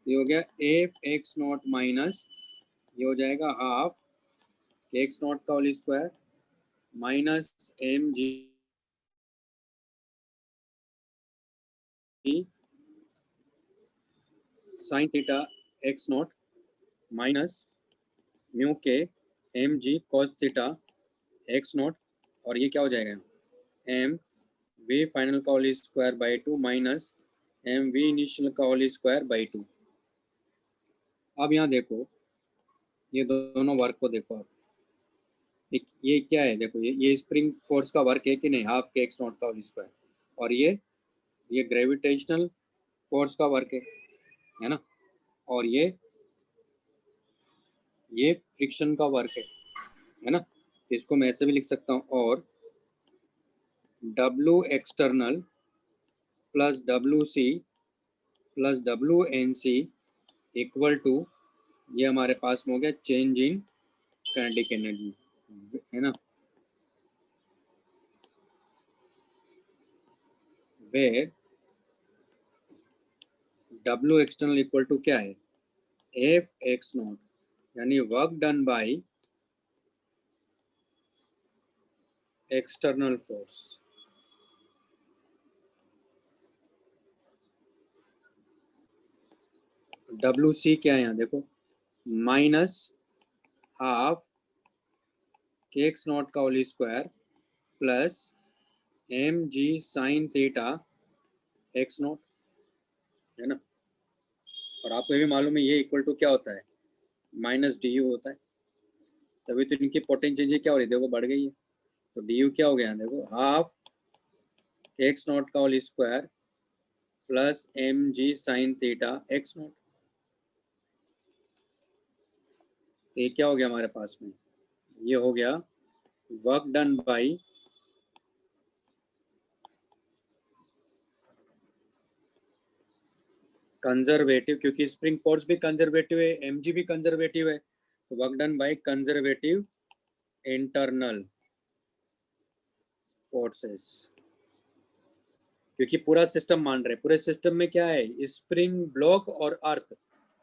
ये हो गया एफ एक्स नॉट माइनस, ये हो जाएगा हाफ एक्स नॉट का whole square minus M G sine theta x naught minus mu के M G cos theta x naught, और ये क्या हो जाएगा? एम वी फाइनल का whole square by 2 minus m v initial का होल स्क्वायर बाई 2। अब यहाँ देखो, ये दोनों वर्क को देखो आप, ये क्या है? देखो ये स्प्रिंग फोर्स का वर्क है कि नहीं? हाफ के एक्स नॉट का होल स्क्वायर, और ये ग्रेविटेशनल फोर्स का वर्क है ना, और ये फ्रिक्शन का वर्क है ना। इसको मैं ऐसे भी लिख सकता हूँ, और W external plus WC plus WNC equal to, ये हमारे पास में हो गया चेंज इन काइनेटिक एनर्जी, है ना, where W external equal to क्या है? एफ एक्स नॉट, यानी work done by external force, WC क्या है यहाँ देखो? Minus half K X not का whole square plus M ji sine theta x not, है ना। और आपको ये भी मालूम है ये इक्वल टू क्या होता है? माइनस डी यू होता है, तभी तो इनकी पोटेंशियल क्या हो रही है? देखो बढ़ गई है, तो डी यू क्या हो गया? देखो हाफ एक्स नॉट का whole square plus M ji sine theta x not, ये क्या हो गया हमारे पास में? ये हो गया वर्क डन बाई कंजर्वेटिव, क्योंकि स्प्रिंग फोर्स भी कंजर्वेटिव है, mg भी कंजर्वेटिव है, तो work done by conservative internal forces, क्योंकि पूरा सिस्टम मान रहे, पूरे सिस्टम में क्या है? स्प्रिंग, ब्लॉक और अर्थ,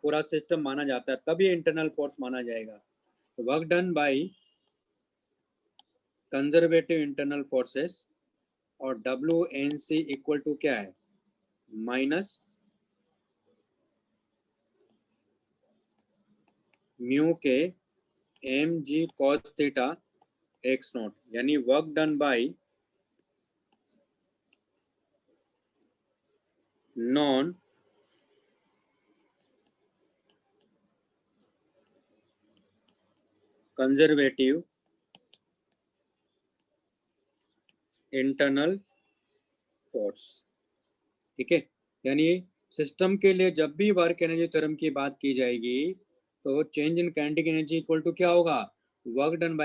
पूरा सिस्टम माना जाता है, तभी इंटरनल फोर्स माना जाएगा। तो work done by conservative internal forces, और WNC इक्वल टू क्या है? माइनस म्यू के M G cos theta x not, यानी work done by non conservative internal force, ठीक है। यानी सिस्टम के लिए जब भी वर्क एनर्जी थ्योरम की बात की जाएगी, तो change in kinetic energy equal to क्या होगा? Work done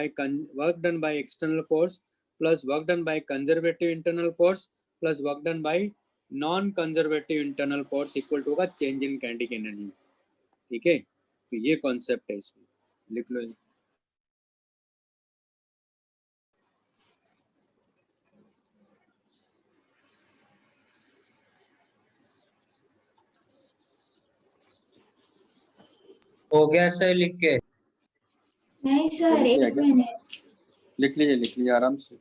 by external force plus work done by conservative internal force plus work done by non conservative internal force equal to होगा चेंज इन काइनेटिक एनर्जी, ठीक है। तो ये कॉन्सेप्ट है, इसमें लिख लो। हो गया सर लिख के। नहीं सर, लिख लिया एक क्या? मिनट। लिख लीजिए आराम से।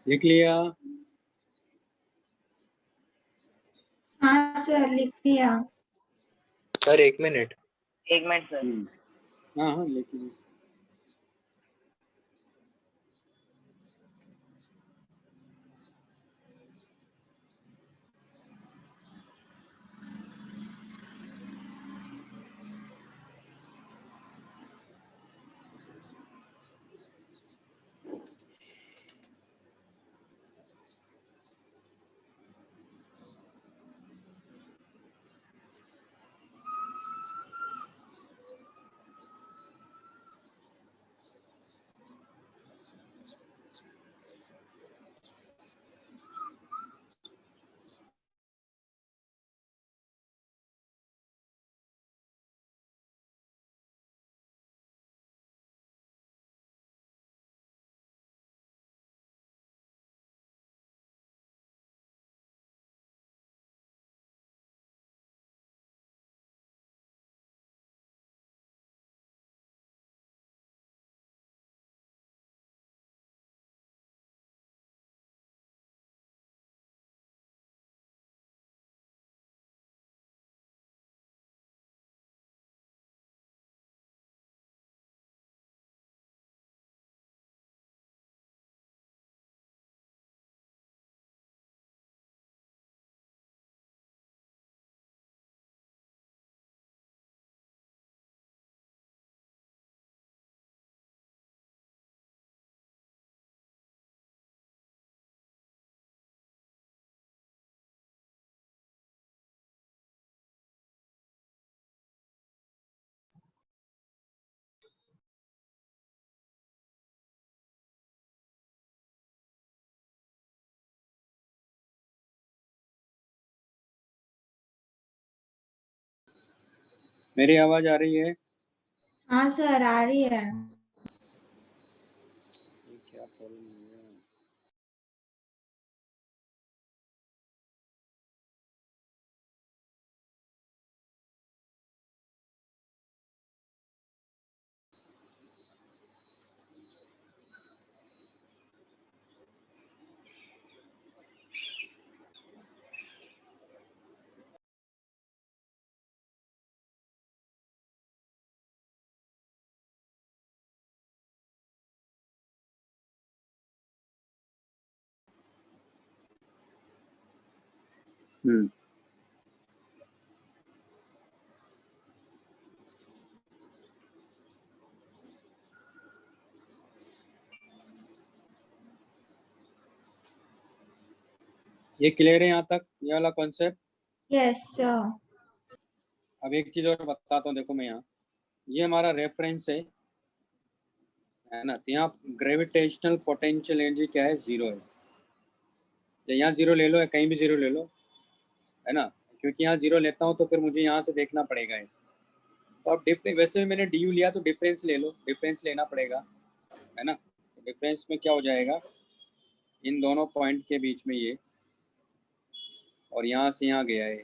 लिख लिया? हाँ सर, लिख लिया। Sir 1 minute. 1 minute sir. हाँ हाँ लिख लीजिए। मेरी आवाज आ रही है? हाँ सर, आ रही है। क्या प्रॉब्लम हो गया? ये क्लियर है यहाँ तक, ये वाला कॉन्सेप्ट? Yes sir. अब एक चीज और बताता हूँ, देखो मैं यहाँ, ये हमारा रेफरेंस है ना, तो यहाँ ग्रेविटेशनल पोटेंशियल एनर्जी क्या है, 0 है। तो यहाँ 0 ले लो या कहीं भी 0 ले लो, है ना, क्योंकि यहाँ 0 लेता हूँ तो फिर मुझे यहाँ से देखना पड़ेगा है। तो अब डिफरेंस, वैसे भी मैंने डी यू लिया तो डिफरेंस ले लो, डिफरेंस लेना पड़ेगा, है ना। डिफरेंस में क्या हो जाएगा, इन दोनों पॉइंट के बीच में ये, और यहाँ से यहाँ गया है,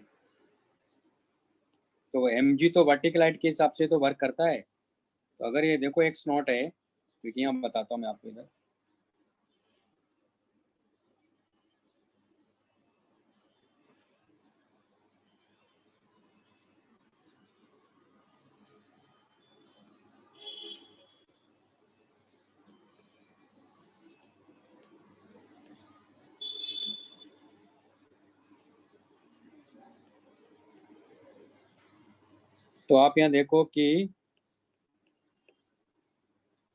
तो एम जी तो वर्टिकल हाइट के हिसाब से तो वर्क करता है। तो अगर ये देखो एक्स नॉट है, क्योंकि यहाँ बताता हूँ मैं आपको इधर, तो आप यहाँ देखो कि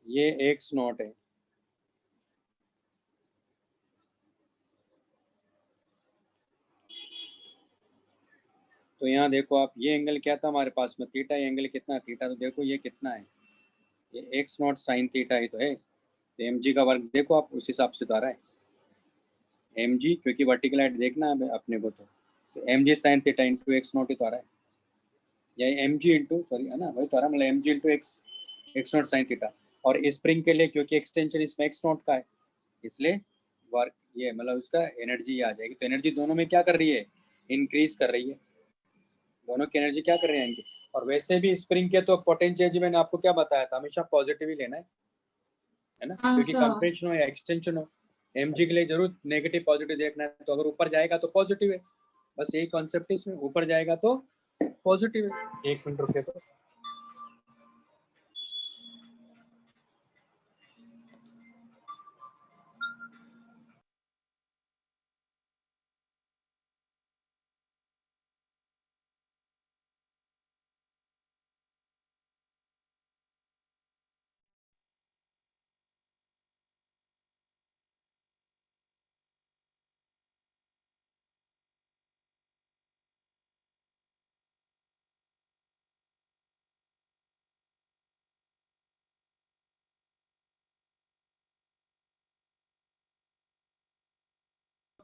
ये एक्स नॉट है, तो यहाँ देखो आप, ये एंगल क्या था हमारे पास में, थीटा, ये एंगल कितना है, थीटा, तो देखो ये कितना है, ये एक्स नॉट साइन थीटा ही तो है। तो एम जी का वर्क देखो आप, उस हिसाब से उतारा है एम जी, क्योंकि वर्टिकल हाइट देखना है अपने को, तो M ji sine theta into X not ही तो आ रहा है, या एम जी इंटू, सॉरी है ना, वही तो आ रहा है, मतलब M G into X not sine theta. और स्प्रिंग के लिए क्योंकि एक्सटेंशन इसमें एक्स नॉट का है, इसलिए वर्क ये, मतलब उसका एनर्जी आ जाएगी। तो एनर्जी दोनों में क्या कर रही है, इंक्रीज कर रही है, दोनों की एनर्जी क्या कर रहे हैं। और वैसे भी स्प्रिंग के तो पोटेंशियल मैंने आपको क्या बताया था, हमेशा पॉजिटिव ही लेना है ना, हाँ क्योंकि सर। कंप्रेशन हो या एक्सटेंशन हो, एम जी के लिए जरूर नेगेटिव पॉजिटिव देखना है। तो अगर ऊपर जाएगा तो पॉजिटिव है, बस यही कॉन्सेप्ट है इसमें, ऊपर जाएगा तो पॉजिटिव है। 1 मिनट रुके तो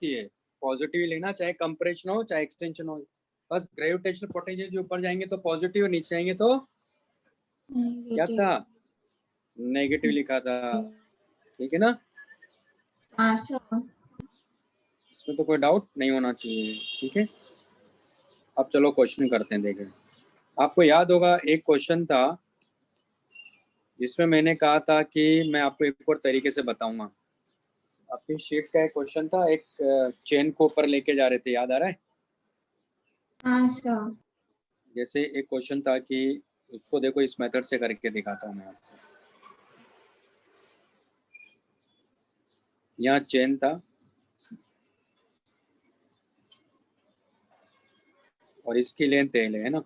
है, पॉजिटिव ही लेना, चाहे कंप्रेशन हो चाहे एक्सटेंशन हो। बस ग्रेविटेशनल पोटेंशियल जो ऊपर जाएंगे तो पॉजिटिव, नीचे जाएंगे तो क्या था, नेगेटिव लिखा था, ठीक है ना। हाँ सर। इसमें तो कोई डाउट नहीं होना चाहिए, ठीक है। अब चलो क्वेश्चन करते हैं, देखें। आपको याद होगा एक क्वेश्चन था जिसमें मैंने कहा था कि मैं आपको एक और तरीके से बताऊंगा। आपकी शीट का एक क्वेश्चन था, एक चेन को ऊपर लेके जा रहे थे, याद आ रहा है। हाँ सर। जैसे एक क्वेश्चन था कि उसको देखो, इस मेथड से करके दिखाता हूँ मैं आपको। यहाँ चेन था और इसकी लेंथ एल है ना,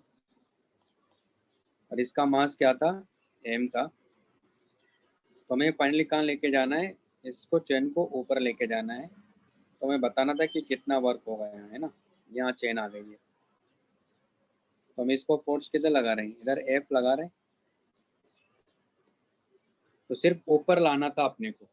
और इसका मास क्या था, एम था। तो हमें फाइनली कहाँ लेके जाना है, इसको चेन को ऊपर लेके जाना है। तो हमें बताना था कि कितना वर्क होगा यहाँ, है ना। यहाँ चेन आ गई है, तो हम इसको फोर्स किधर लगा रहे हैं, इधर एफ लगा रहे हैं। तो सिर्फ ऊपर लाना था अपने को।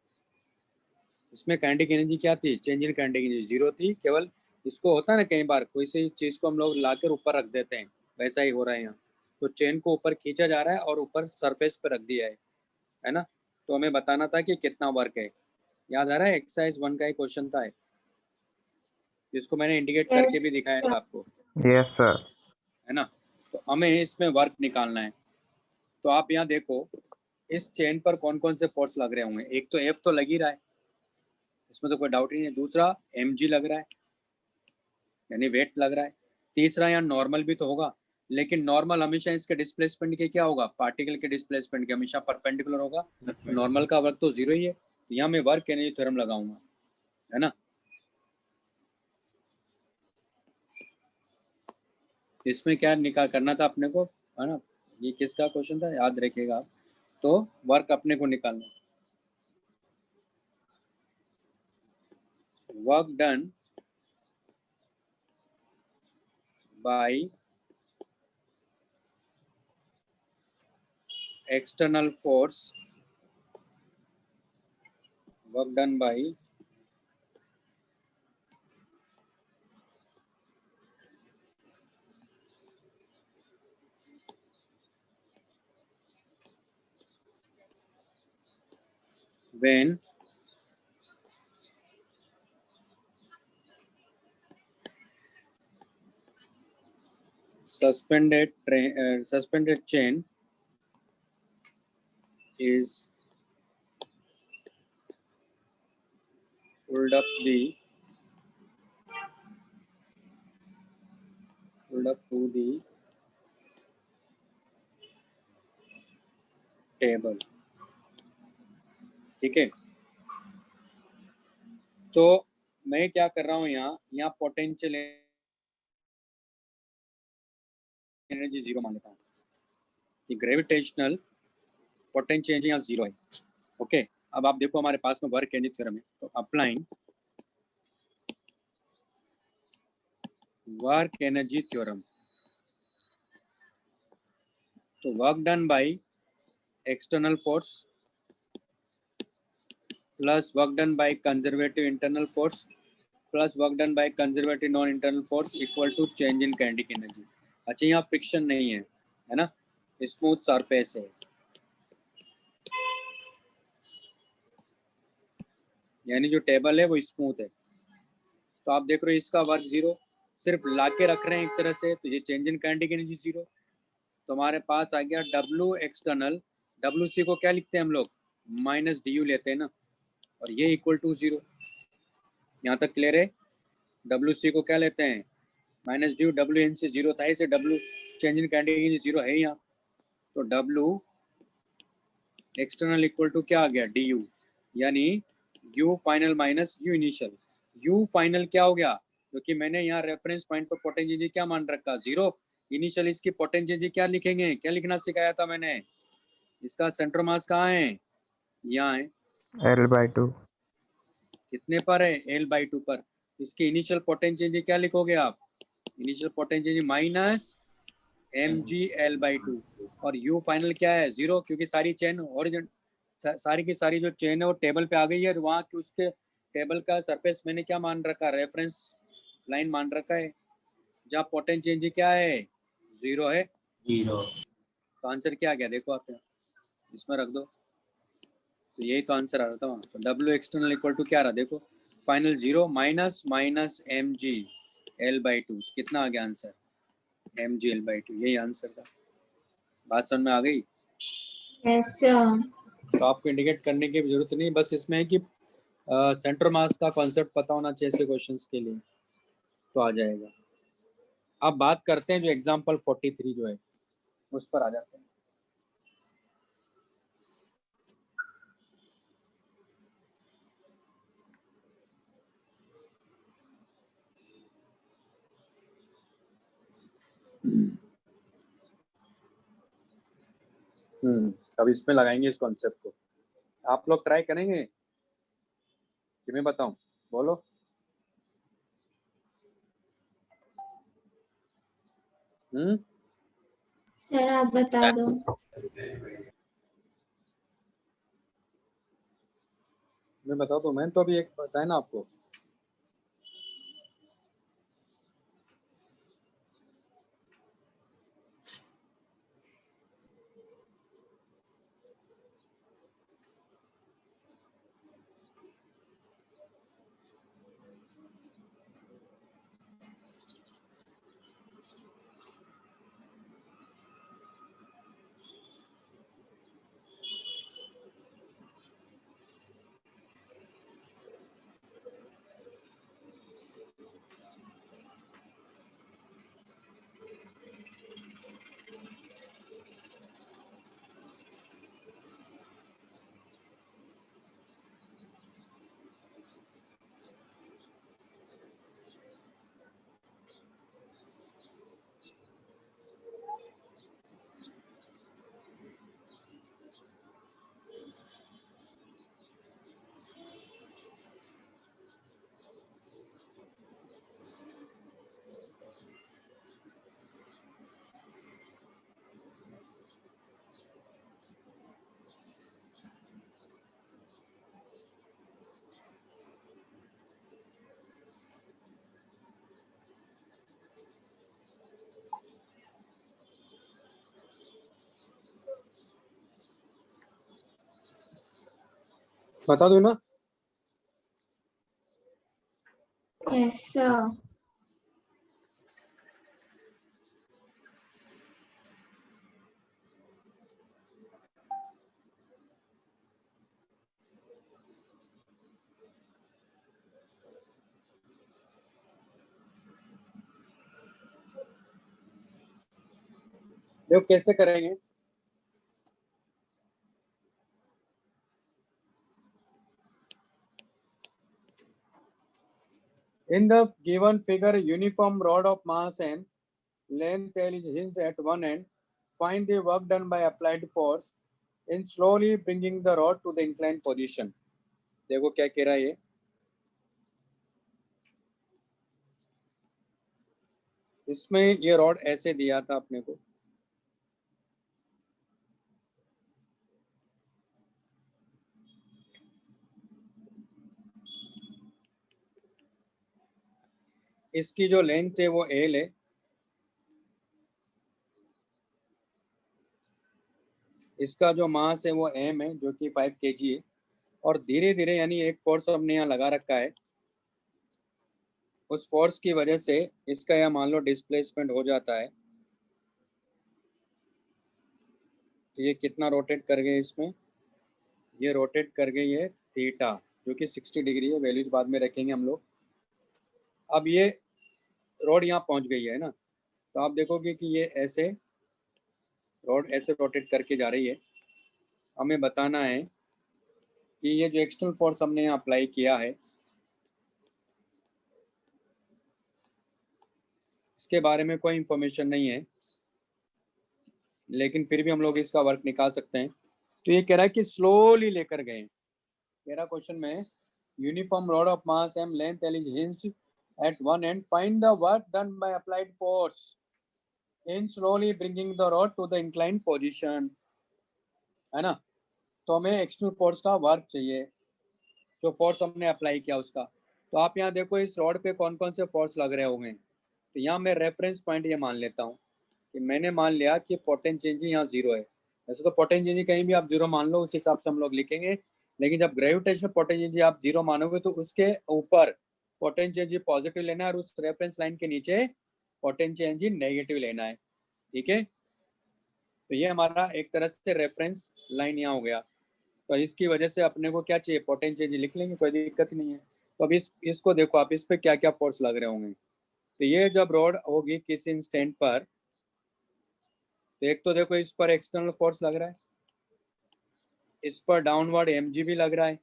इसमें काइनेटिक एनर्जी क्या थी, चेंज इन काइनेटिक एनर्जी 0 थी। केवल इसको होता है ना, कई बार कोई सी चीज़ को हम लोग लाकर ऊपर रख देते हैं, वैसा ही हो रहा है यहाँ। तो चेन को ऊपर खींचा जा रहा है और ऊपर सरफेस पर रख दिया है ना। तो हमें बताना था कि कितना वर्क है। याद आ रहा है, एक्सरसाइज 1 का ही क्वेश्चन था, जिसको मैंने इंडिकेट करके भी यस दिखाया था आपको, Yes, sir. है ना। तो हमें इसमें वर्क निकालना है। तो आप यहाँ देखो, इस चेन पर कौन कौन से फोर्स लग रहे होंगे। एक तो एफ तो लग ही रहा है, इसमें तो कोई डाउट ही नहीं है। दूसरा एम जी लग रहा है, यानी वेट लग रहा है। तीसरा यहाँ नॉर्मल भी तो होगा, लेकिन नॉर्मल हमेशा इसके डिस्प्लेसमेंट के क्या होगा, पार्टिकल के डिस्प्लेसमेंट के हमेशा परपेंडिकुलर होगा। नॉर्मल का वर्क तो 0 ही है। तो यहाँ मैं वर्क एनर्जी थ्योरम लगाऊंगा, है ना। इसमें क्या निकाल करना था अपने को, है ना। ये किसका क्वेश्चन था, याद रखिएगा आप। तो वर्क अपने को निकालना, work done bye external force work done by when suspended chain is pulled up to the table. ठीक है, तो मैं क्या कर रहा हूँ यहाँ पोटेंशियल एनर्जी जीरो मान लेता हूँ कि ग्रेविटेशनल पोटेंशियल यहाँ जीरो है. ओके, अब आप देखो हमारे पास में वर्क एनर्जी थ्योरम है, तो अप्लाइंग वर्क एनर्जी थ्योरम, तो work done by external force plus work done by conservative internal force plus work done by conservative non internal force equal to change in kinetic energy. अच्छा, यहाँ फ्रिक्शन नहीं है ना, स्मूथ सरफेस है, यानी जो टेबल है वो स्मूथ है. तो आप देख रहे हो इसका वर्क जीरो, सिर्फ लाके रख रहे हैं एक तरह से, तो ये change in kinetic energy zero. तो हमारे पास आ गया डब्ल्यू एक्सटर्नल, डब्ल्यू सी को क्या लिखते हैं हम लोग, माइनस डी यू लेते हैं ना, और ये इक्वल टू जीरो. यहाँ तक क्लियर है. डब्ल्यू सी को क्या लेते हैं, minus D U, W N से जीरो था, इसे W change in kinetic energy zero है यहाँ, तो डब्ल्यू एक्सटर्नल इक्वल टू क्या आ गया, डी यू, यानी you final minus u initial. You final क्या हो गया, क्योंकि मैंने यहाँ रेफरेंस पॉइंट पर पोटेंशियल क्या मान रखा, जीरो. इनिशियल इसकी पोटेंशियल क्या लिखेंगे, क्या लिखना सिखाया था मैंने, इसका सेंटर मास कहाँ है, यहाँ है, L/2. कितने पर है, L/2 पर. इसकी इनिशियल पोटेंशियल क्या लिखोगे आप, इनिशियल पोटेंशियल माइनस mg/L/2, और u फाइनल क्या है, जीरो, क्योंकि सारी चेन ओरिजिन सारी की सारी जो चेन है वो टेबल पे आ गई है, तो वहाँ की उसके टेबल का सरफेस मैंने क्या मान रखा, रेफरेंस लाइन मान रखा है, जहाँ पोटेंशियल क्या है, जीरो है. जीरो. तो आंसर क्या आ गया, देखो आप यहाँ इसमें रख दो, तो यही तो आंसर आ रहा था वहाँ. तो डब्ल्यू एक्सटर्नल इक्वल टू क्या रहा, देखो फाइनल जीरो माइनस mg/L/2, कितना आ गया आंसर, mg/L/2, यही आंसर था. बात समझ में आ गई. Yes, sir. तो आपको इंडिकेट करने की जरूरत नहीं, बस इसमें है कि सेंटर मास का कॉन्सेप्ट पता होना चाहिए ऐसे क्वेश्चंस के लिए, तो आ जाएगा. अब बात करते हैं जो एग्जांपल 43 जो है उस पर आ जाते हैं. अब इसमें लगाएंगे इस कॉन्सेप्ट को. आप लोग ट्राई करेंगे कि मैं बताऊं, बोलो. सर आप बता दो. मैं बता दूं, मैंने तो अभी एक बताया ना आपको. बता दो ना। ऐसा देखो कैसे करेंगे। In the given figure, uniform rod of mass m, length L is hinged at one end. Find the work done by applied force in slowly bringing the rod to the inclined position. देखो क्या कह रहा है ये। इसमें ये रॉड ऐसे दिया था अपने को, इसकी जो लेंथ है वो L है, इसका जो मास है वो m है जो कि 5 kg है, और धीरे धीरे यानी एक फोर्स हमने यहाँ लगा रखा है, उस फोर्स की वजह से इसका यह मान लो डिस्प्लेसमेंट हो जाता है। तो ये कितना रोटेट कर गए इसमें, ये रोटेट कर गई है थीटा जो कि 60 डिग्री है, वैल्यूज बाद में रखेंगे हम लोग। अब ये रोड यहाँ पहुँच गई है ना, तो आप देखोगे कि ये ऐसे रोड ऐसे रोटेट करके जा रही है। हमें बताना है कि ये जो एक्सटर्नल फोर्स हमने यहाँ अप्लाई किया है इसके बारे में कोई इंफॉर्मेशन नहीं है, लेकिन फिर भी हम लोग इसका वर्क निकाल सकते हैं। तो ये कह रहा है कि स्लोली लेकर गए। मेरा क्वेश्चन में uniform rod of mass M length L is hinged at one end, find the work done by applied force in slowly bringing the rod to the inclined position, है ना। तो हमें एक्सटर्नल फोर्स का वर्क चाहिए, जो फोर्स हमने अप्लाई किया उसका। तो आप यहाँ देखो इस रॉड पे कौन कौन से फोर्स लग रहे होंगे। तो यहाँ मैं रेफरेंस पॉइंट ये मान लेता हूँ कि मैंने मान लिया कि पोटेंशियल यहाँ जीरो है। वैसे तो पोटेंशियल कहीं भी आप जीरो मान लो, उस हिसाब से हम लोग लिखेंगे, लेकिन जब ग्रेविटेशनल पोटेंशियल आप जीरो मानोगे तो उसके ऊपर पोटेंशियल पॉजिटिव लेना है और उस रेफरेंस लाइन के नीचे पोटेंशियल नेगेटिव लेना है, ठीक है। तो ये हमारा एक तरह से रेफरेंस लाइन यहाँ हो गया। तो इसकी वजह से अपने को क्या चाहिए, पोटेंशियल लिख लेंगे, कोई दिक्कत नहीं है। तो अब इसको देखो आप, इस पे क्या क्या फोर्स लग रहे होंगे। तो ये जब रोड होगी किसी इंस्टेंट पर, तो एक तो देखो इस पर एक्सटर्नल फोर्स लग रहा है, इस पर डाउनवर्ड mg भी लग रहा है,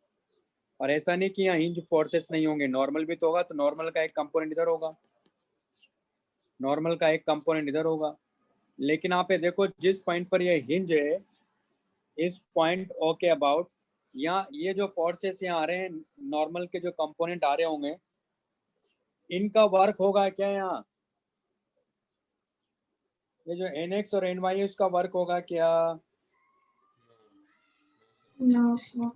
और ऐसा नहीं कि यहाँ हिंज फोर्सेस नहीं होंगे, नॉर्मल भी तो होगा। तो नॉर्मल का एक कंपोनेंट इधर होगा, नॉर्मल का एक कंपोनेंट इधर होगा। लेकिन आप ये देखो जिस पॉइंट पर ये हिंज है, इस पॉइंट ओ के अबाउट यहाँ ये जो फोर्सेस यहाँ आ रहे हैं, नॉर्मल के जो कंपोनेंट आ रहे होंगे, इनका वर्क होगा क्या यहाँ, ये जो nx और ny है उसका वर्क होगा क्या। No sir.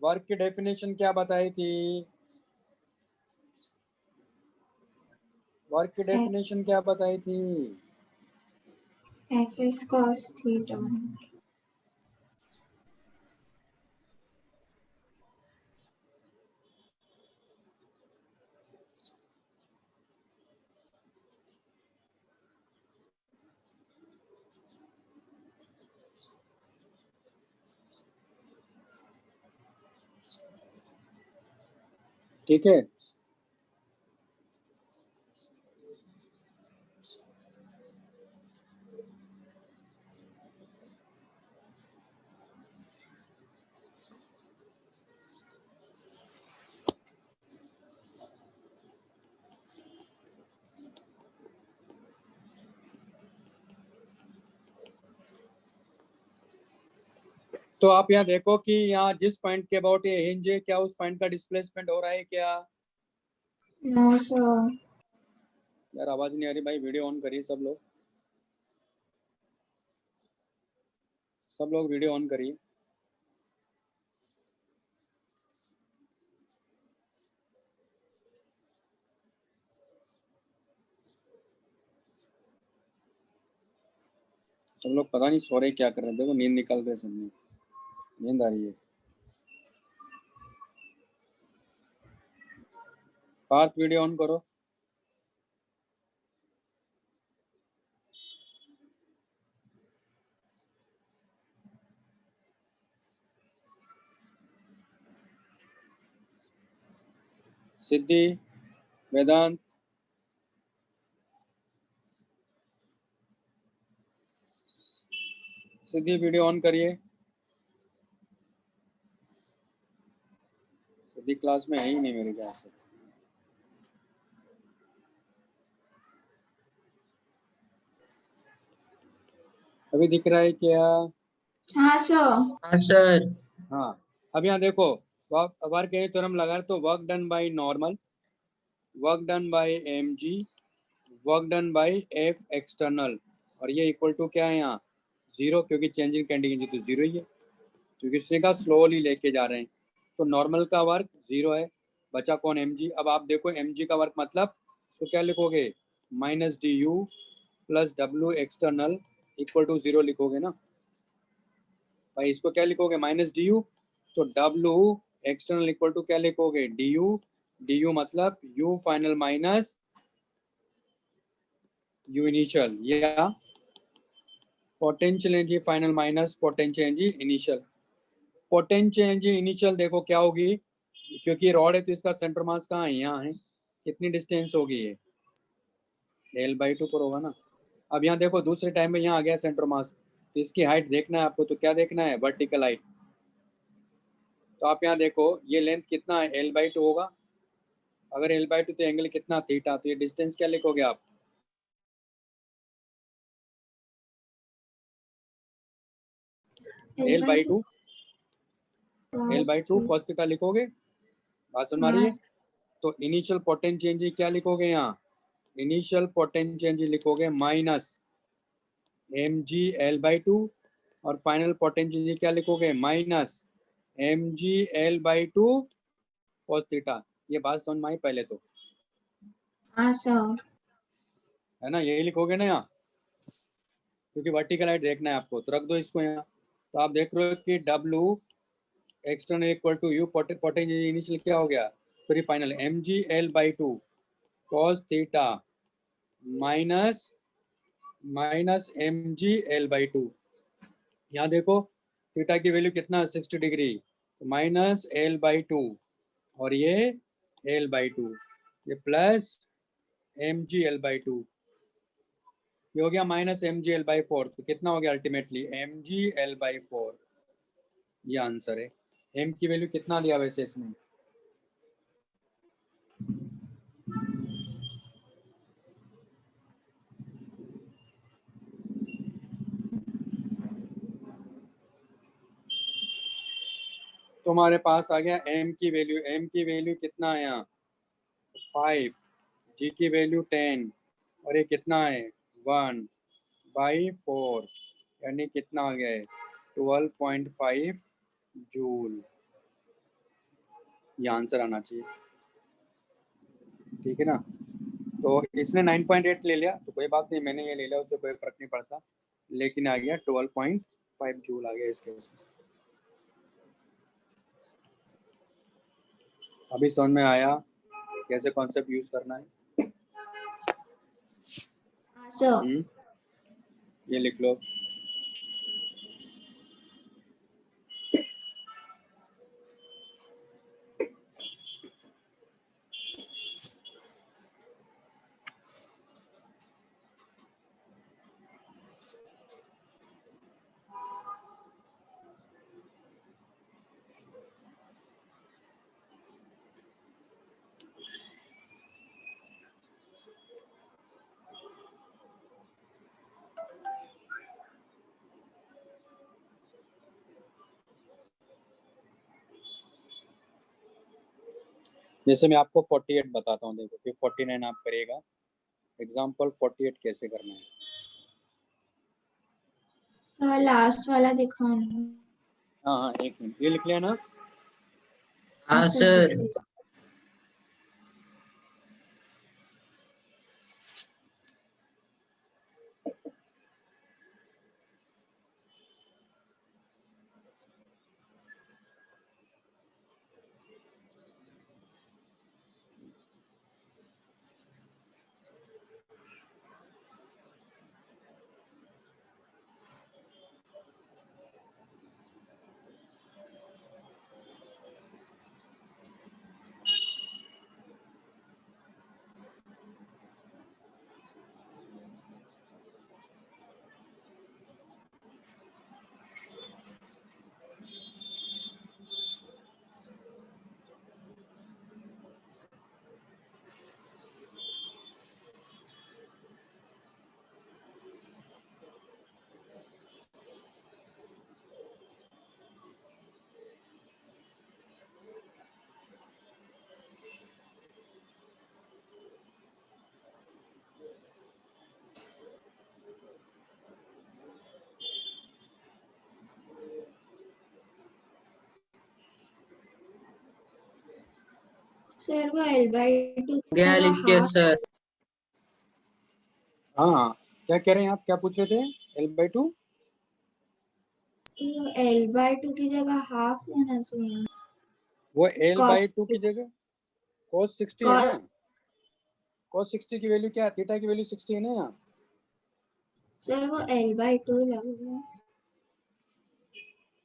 वर्क की डेफिनेशन क्या बताई थी, वर्क की डेफिनेशन क्या बताई थी। F is cos theta. ठीक है, तो आप यहाँ देखो कि यहाँ जिस पॉइंट के अबाउट ये हिंज है, क्या उस पॉइंट का डिस्प्लेसमेंट हो रहा है क्या। No sir. यार आवाज नहीं आ रही भाई, वीडियो ऑन करिए सब लोग, सब लोग वीडियो ऑन करिए। सब लोग पता नहीं सो रहे क्या कर रहे हैं, देखो नींद निकल रहे सब में, नींद आ रही है। पार्थ वीडियो ऑन करो। सिद्धि, वेदांत, सिद्धि वीडियो ऑन करिए। सिद्धि क्लास में है ही नहीं मेरे ख्याल से। अभी दिख रहा है क्या? हाँ सर। हाँ सर। हाँ, अब यहाँ देखो, वर्क के थ्योरम लगा तो work done by normal, work done bye mg, work done bye f external, और ये इक्वल टू क्या है यहाँ? 0, क्योंकि चेंजिंग कंडीशन तो 0 ही है, क्योंकि उसने कहा स्लोली लेके जा रहे हैं। तो नॉर्मल का वर्क 0 है, बचा कौन? mg। अब आप देखो mg का वर्क मतलब इसको क्या लिखोगे? माइनस डी यू प्लस डब्ल्यू एक्सटर्नल इक्वल टू 0 लिखोगे ना भाई। इसको क्या लिखोगे? माइनस डी यू, तो डब्ल्यू एक्सटर्नल इक्वल टू क्या लिखोगे? D u. डी यू मतलब u final minus u initial, या potential energy final minus potential energy initial. Potential energy initial देखो क्या होगी, क्योंकि रॉड है तो इसका सेंटर मास कहाँ है? यहाँ है। कितनी डिस्टेंस होगी ये? L/2 पर होगा ना। अब यहाँ देखो दूसरे टाइम में यहाँ आ गया सेंटर मास, तो इसकी हाइट देखना है आपको। तो क्या देखना है? Vertical height. तो आप यहाँ देखो ये लेंथ कितना है? L/2 होगा। अगर L/2 तो एंगल कितना? थीटा। तो ये डिस्टेंस क्या लिखोगे आप? L/2 L/2 cos थीटा लिखोगे। बात सुन रही है? तो इनिशियल पोटेंशियल एनर्जी क्या लिखोगे यहाँ? इनिशियल पोटेंशियल एनर्जी लिखोगे माइनस mg L/2, और फाइनल पोटेंशियल एनर्जी क्या लिखोगे? Minus mg L/2 cos theta. ये बात समझ में आई पहले तो, हाँ सर। है ना? यही लिखोगे ना यहाँ, क्योंकि वर्टिकल हाइट देखना है आपको। तो रख दो इसको यहाँ। तो आप देख रहे हो कि W external equal to U, potential initial क्या हो गया? Sorry final, mg L/2 cos theta minus mg L/2। यहाँ देखो थीटा की वैल्यू कितना? 60 डिग्री, माइनस L/2, और ये L/2, ये प्लस mg L/2, ये हो गया माइनस mg L/4। तो कितना हो गया अल्टीमेटली? mg L/4। ये आंसर है। m की वैल्यू कितना दिया वैसे इसमें? तुम्हारे पास आ गया m की वैल्यू। m की वैल्यू कितना है यहाँ? 5, g की वैल्यू 10, और ये कितना है? 1/4, यानी कितना आ गया है? 12.5 जूल। ये आंसर आना चाहिए, ठीक है ना? तो इसने 9.8 ले लिया तो कोई बात नहीं, मैंने ये ले लिया, उससे कोई फर्क नहीं पड़ता, लेकिन आ गया 12.5 जूल आ गया इस केस में। अभी समझ में आया कैसे कॉन्सेप्ट यूज करना है? हाँ सर। ये लिख लो। जैसे मैं आपको 48 बताता हूँ, देखो फिर 49 आप करिएगा। एग्जाम्पल 48 कैसे करना है? सर लास्ट वाला दिखाओ ना। हाँ हाँ, एक मिनट, ये लिख लिया ना? हाँ सर। सर वो L/2 गया का लिख के हाफ सर। हाँ, क्या कह रहे हैं आप, क्या पूछ रहे थे? L/2 L/2 की जगह हाफ होना चाहिए। वो Cos L/2 की जगह cos 60 है ना। cos cos 60 की वैल्यू क्या है? थीटा की वैल्यू 60 है ना यहाँ। सर वो L/2 लग रहा है।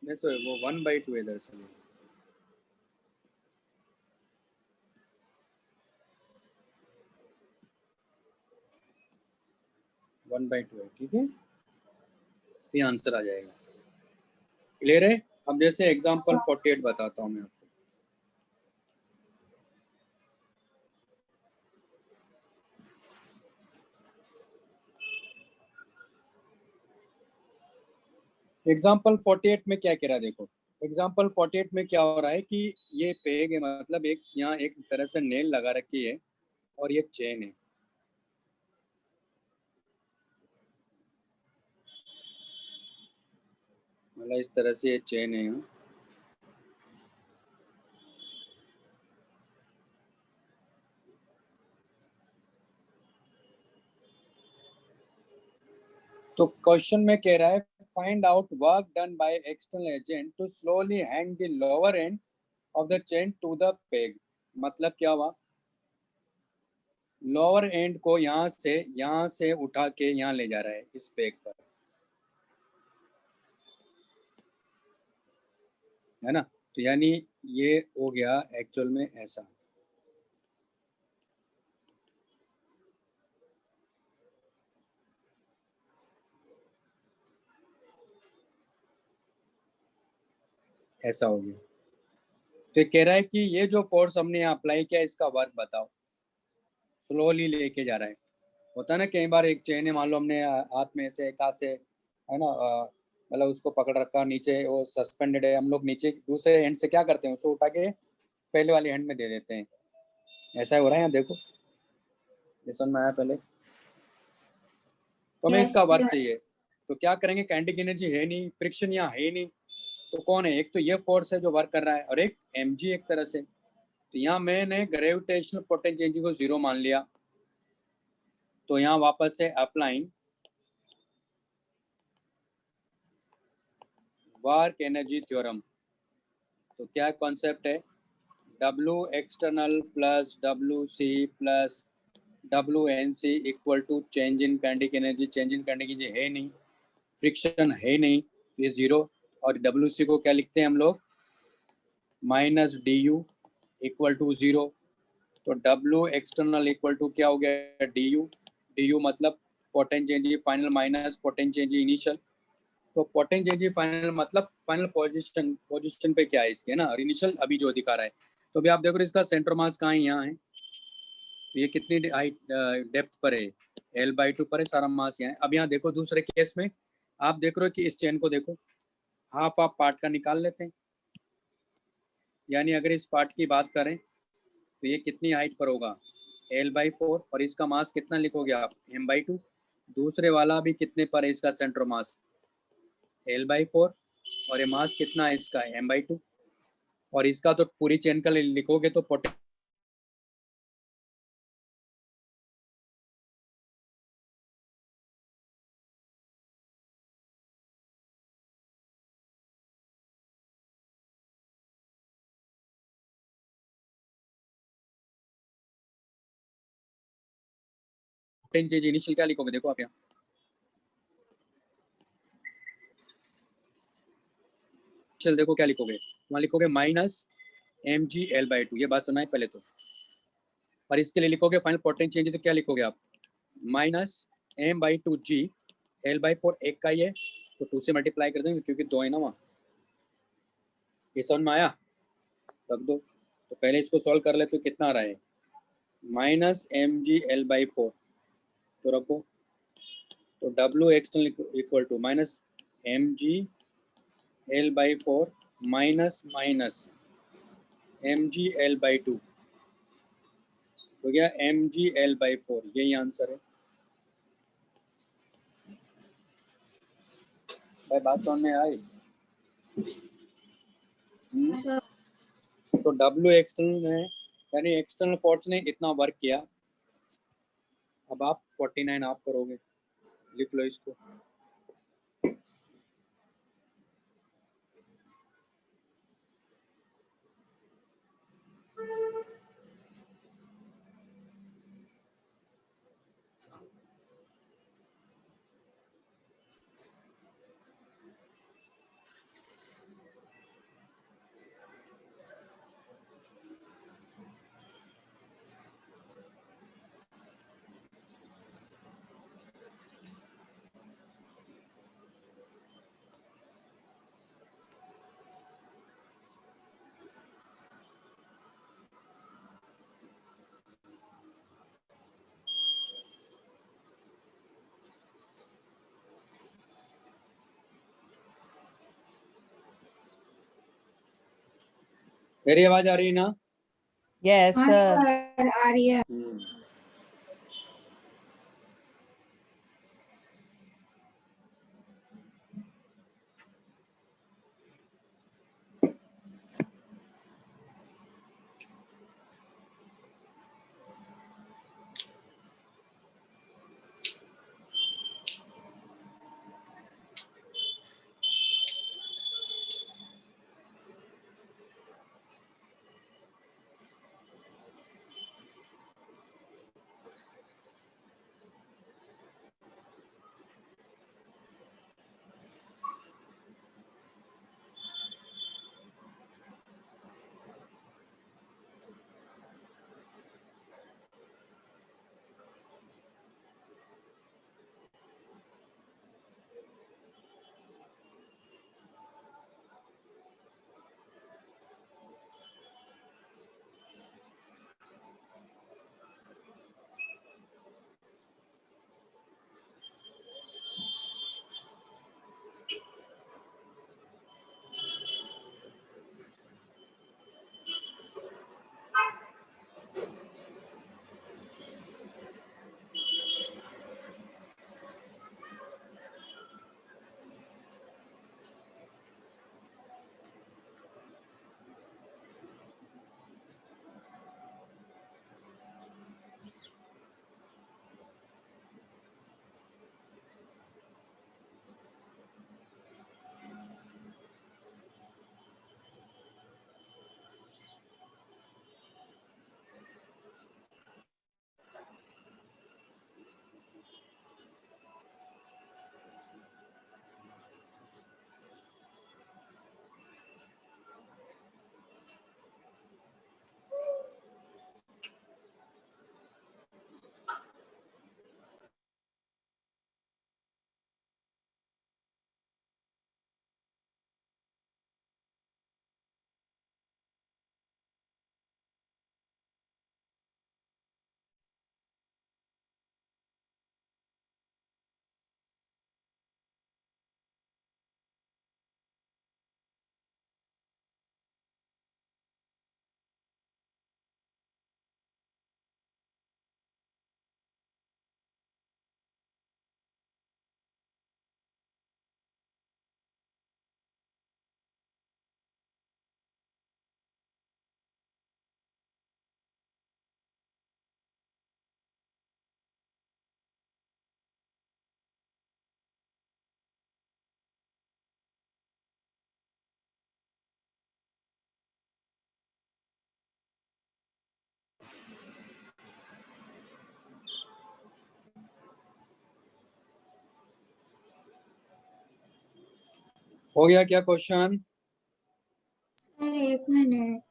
नहीं सर, वो 1/2 है दरअसल। वन बाई टू है, ठीक है, ये आंसर आ जाएगा। क्लियर है? अब जैसे एग्जांपल 48 बताता हूँ मैं आपको। एग्जाम्पल 48 में क्या कह रहा है देखो। एग्जाम्पल 48 में क्या हो रहा है कि ये पेग है, मतलब एक यहाँ एक तरह से नेल लगा रखी है और ये चेन है। मतलब इस तरह से ये चेन है यहाँ। तो क्वेश्चन में कह रहा है find out work done by external agent to slowly hang the lower end of the chain to the peg. मतलब क्या हुआ, लोअर एंड को यहाँ से उठा के यहाँ ले जा रहा है इस पेग पर, है ना। तो यानी ये हो गया एक्चुअल में ऐसा। ऐसा हो गया। तो ये कह रहा है कि ये जो फोर्स हमने यहाँ अप्लाई किया इसका वर्क बताओ। स्लोली लेके जा रहा है। होता है ना कई बार एक चेन है, मान लो हमने हाथ में से एक हाथ से, है ना, मतलब उसको पकड़ रखा, नीचे वो सस्पेंडेड है, हम लोग नीचे दूसरे एंड से क्या करते हैं, उसको उठा के पहले वाले हैंड में दे देते हैं। ऐसा हो रहा है यहाँ देखो, ये समझ में आया पहले। तो हमें इसका वर्क चाहिए, तो क्या करेंगे, काइनेटिक एनर्जी है नहीं, फ्रिक्शन यहाँ है नहीं, तो कौन है, एक तो ये फोर्स है जो वर्क कर रहा है और एक mg एक तरह से। तो यहाँ मैंने ग्रेविटेशनल पोटेंशियल को 0 मान लिया, तो यहाँ वापस से अप्लाइंग वर्क एनर्जी थ्योरम। तो क्या कॉन्सेप्ट है, W external plus WC plus WNC equal to change in kinetic energy. Change in kinetic energy है नहीं, फ्रिक्शन है नहीं, ये 0। और WC को क्या लिखते हैं हम लोग, माइनस DU इक्वल टू 0। तो W एक्सटर्नल इक्वल टू क्या हो गया, DU मतलब potential final minus potential initial. तो पोटेंशियल फाइनल मतलब फाइनल पोजीशन पे क्या है इसके, ना, और इनिशियल अभी जो दिखा रहा है। तो अभी आप देखो इसका सेंटर मास कहाँ है, यहाँ है। तो ये कितनी हाइट डेप्थ पर है, L/2 पर है, सारा मास यहाँ है। अब यहाँ देखो दूसरे केस में आप देख रहे हो कि इस चेन को देखो, हाफ ऑफ पार्ट का निकाल लेते हैं। यानी अगर इस पार्ट की बात करें तो ये कितनी हाइट पर होगा, L/4, और इसका मास कितना लिखोगे आप, M/2। दूसरे वाला भी कितने पर है, इसका सेंटर मास L/4, और ये मास कितना है इसका, M/2। और इसका तो पूरी चेन का लिखोगे तो पोटेंशियल इनिशियल क्या लिखोगे, देखो आप यहाँ, चल देखो क्या लिखोगे, वहाँ लिखोगे माइनस mg/L/2। ये बात सुना है पहले तो। और इसके लिए लिखोगे फाइनल पोटेंशियल, तो क्या लिखोगे आप, माइनस m/2g। L/4 एक का ही है तो 2 से मल्टीप्लाई कर देंगे क्योंकि 2 है ना वहाँ। ये समझ में आया, रख दो। तो पहले इसको सॉल्व कर ले तो कितना आ रहा है, माइनस mg/L/4, तो रखो। तो W external equal to minus mg/L/4 minus minus mg/L/2 हो गया mg/L/4। यही आंसर है भाई, बात समझ में आई। सर तो W एक्सटर्नल है यानी एक्सटर्नल फोर्स ने इतना वर्क किया। अब आप 49 आप करोगे, लिख लो इसको। मेरी आवाज आ रही है ना? Yes, हाँ sir. सर आ रही है। हो गया क्या क्वेश्चन? Sir 1 minute.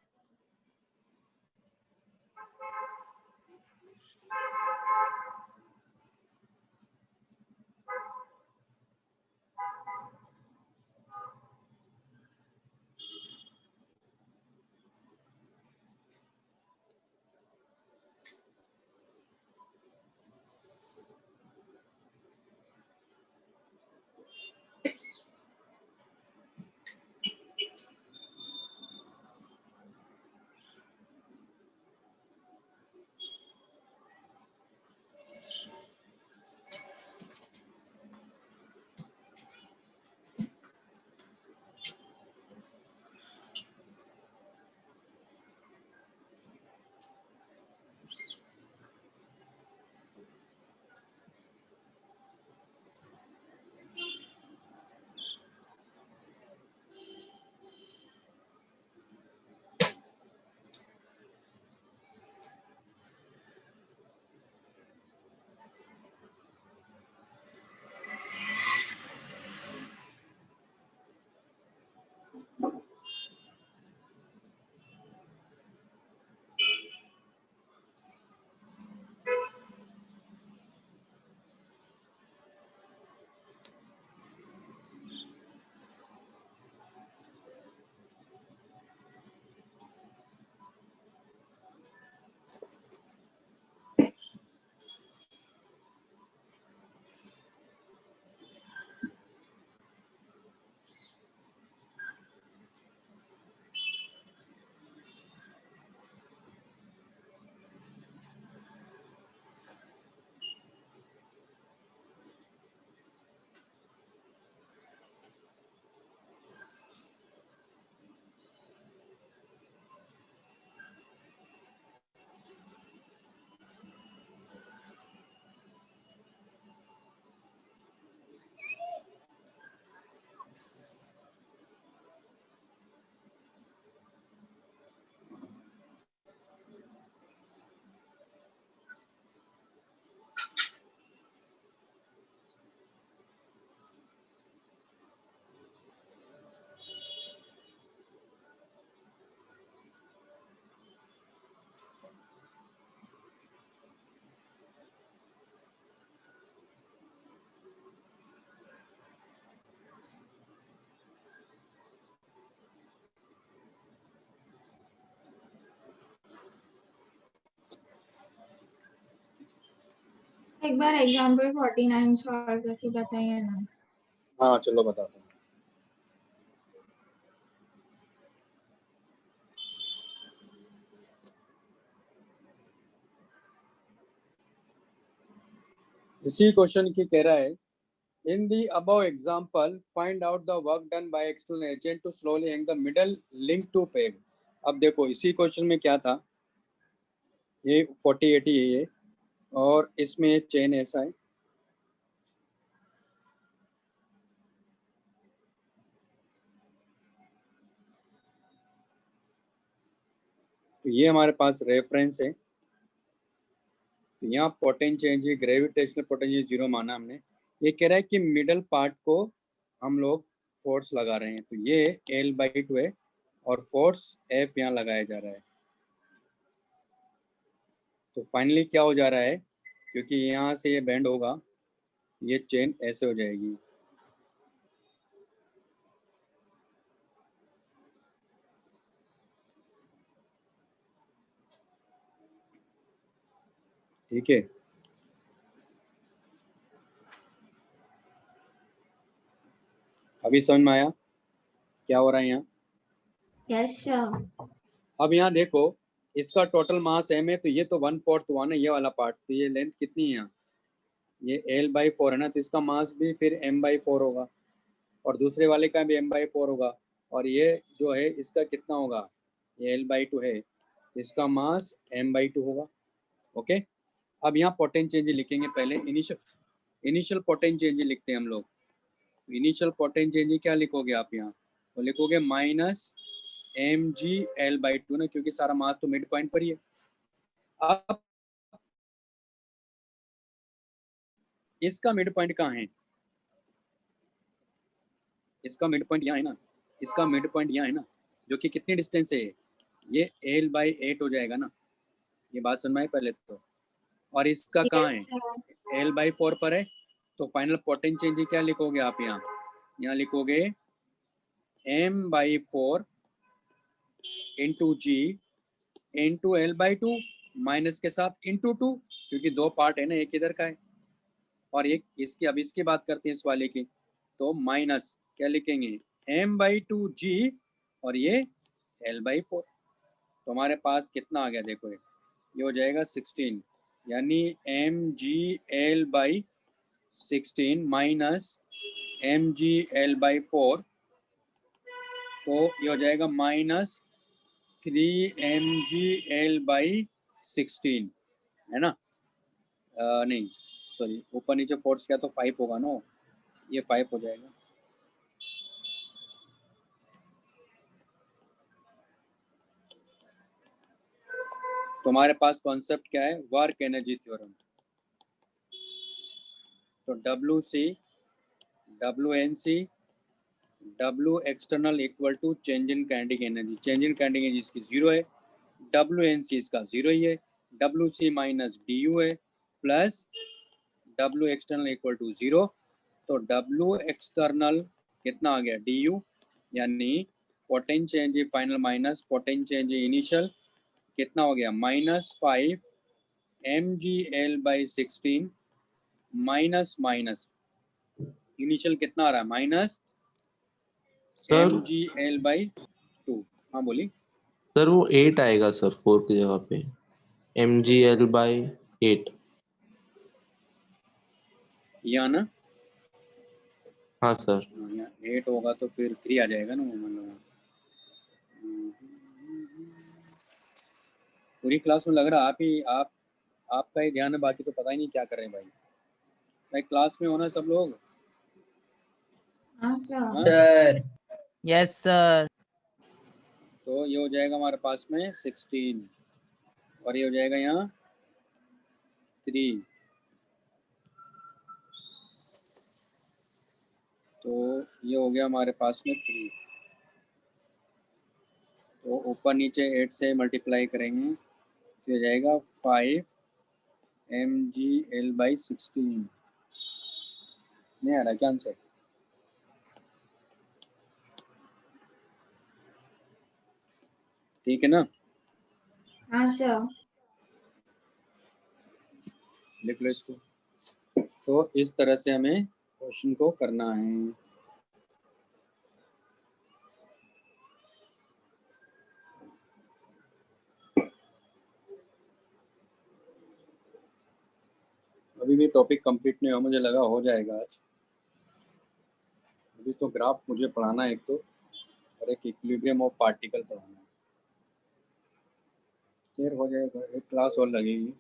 एक बार एग्जाम्पल 49 सॉल्व करके बताइए ना। हाँ चलो बताता हूँ। इसी क्वेश्चन की कह रहा है, in the above example find out the work done by external agent to slowly hang the middle link to peg. अब देखो इसी क्वेश्चन में क्या था, ये 4080 है ये, और इसमें चेन ऐसा है, तो ये हमारे पास रेफरेंस है। तो यहाँ पोटेंशियल ग्रेविटेशनल पोटेंशियल जीरो माना हमने। ये कह रहा है कि मिडल पार्ट को हम लोग फोर्स लगा रहे हैं, तो ये L/2 है और फोर्स F यहाँ लगाया जा रहा है। तो फाइनली क्या हो जा रहा है, क्योंकि यहाँ से ये बेंड होगा, ये चेन ऐसे हो जाएगी। ठीक है, अभी समझ में आया क्या हो रहा है यहाँ? Yes sir. अब यहाँ देखो, इसका टोटल मास m है, तो ये तो 1/4 हुआ ना ये वाला पार्ट, तो ये लेंथ कितनी है यहाँ, ये L/4 है ना, तो इसका मास भी फिर m/4 होगा, और दूसरे वाले का भी m/4 होगा, और ये जो है इसका कितना होगा, ये L/2 है, इसका मास m/2 होगा। ओके, अब यहाँ पोटेंशियल लिखेंगे, पहले इनिशियल पोटेंशियल लिखते हैं हम लोग। इनिशियल पोटेंशियल क्या लिखोगे आप यहाँ, तो लिखोगे माइनस mg/L/2 ना, क्योंकि सारा मास तो मिड पॉइंट पर ही है। अब इसका मिड पॉइंट कहाँ है, इसका मिड पॉइंट यहाँ है ना, इसका मिड पॉइंट यहाँ है ना, जो कि कितनी डिस्टेंस है, ये L/8 हो जाएगा ना, ये बात समझ में आई पहले तो। और इसका कहाँ है, यस सर। L/4 पर है, तो फाइनल पोटेंशियल क्या लिखोगे आप यहाँ लिखोगे m/4 इंटू जी इंटू L/2 माइनस के साथ इंटू 2, क्योंकि दो पार्ट है ना, एक इधर का है और एक इसकी। अब इसकी बात करते हैं इस वाले की, तो माइनस क्या लिखेंगे m/2 जी और ये L/4, तो हमारे पास कितना आ गया देखो, ये हो जाएगा 16, यानी mg/L/16 माइनस mg/L/4, तो ये हो जाएगा माइनस 3mg/L/16, है ना। नहीं सॉरी, ऊपर नीचे फोर्स किया तो 5 होगा ना, ये 5 हो जाएगा। तो हमारे पास कॉन्सेप्ट क्या है, वर्क एनर्जी थ्योरम। तो WC W external equal to change in kinetic energy, change in kinetic energy इसकी 0 है, WNC इसका 0 ही है, WC माइनस DU है, plus W external equal to 0, तो W एक्सटर्नल कितना आ गया DU, यानी potential final minus potential initial कितना हो गया, -5 mg/L/16 माइनस इनिशियल कितना आ रहा है, माइनस सर mg/2। हाँ बोली। सर वो 8 आएगा सर, 4 की जगह पे mg/8। यहाँ ना, हाँ सर। यहाँ 8 होगा तो फिर 3 आ जाएगा ना, मतलब पूरी क्लास में लग रहा है आपका ही ध्यान है, बाकी तो पता ही नहीं क्या कर रहे हैं भाई क्लास में होना सब लोग। हाँ सर। हाँ? Sir yes sir. तो ये हो जाएगा हमारे पास में 16 और ये हो जाएगा यहाँ 3, तो ये हो गया हमारे पास में 3, तो ऊपर नीचे 8 से मल्टीप्लाई करेंगे तो हो जाएगा 5 mg/L/16। नहीं आ रहा क्या आंसर, ठीक है ना, हाँ सर। लिख लो इसको। तो इस तरह से हमें क्वेश्चन को करना है। अभी भी टॉपिक कंप्लीट नहीं हुआ, मुझे लगा हो जाएगा आज। अभी तो ग्राफ मुझे पढ़ाना है एक तो, और एक इक्विलिब्रियम ऑफ पार्टिकल पढ़ाना है। फिर हो जाएगा, एक क्लास और लगेगी।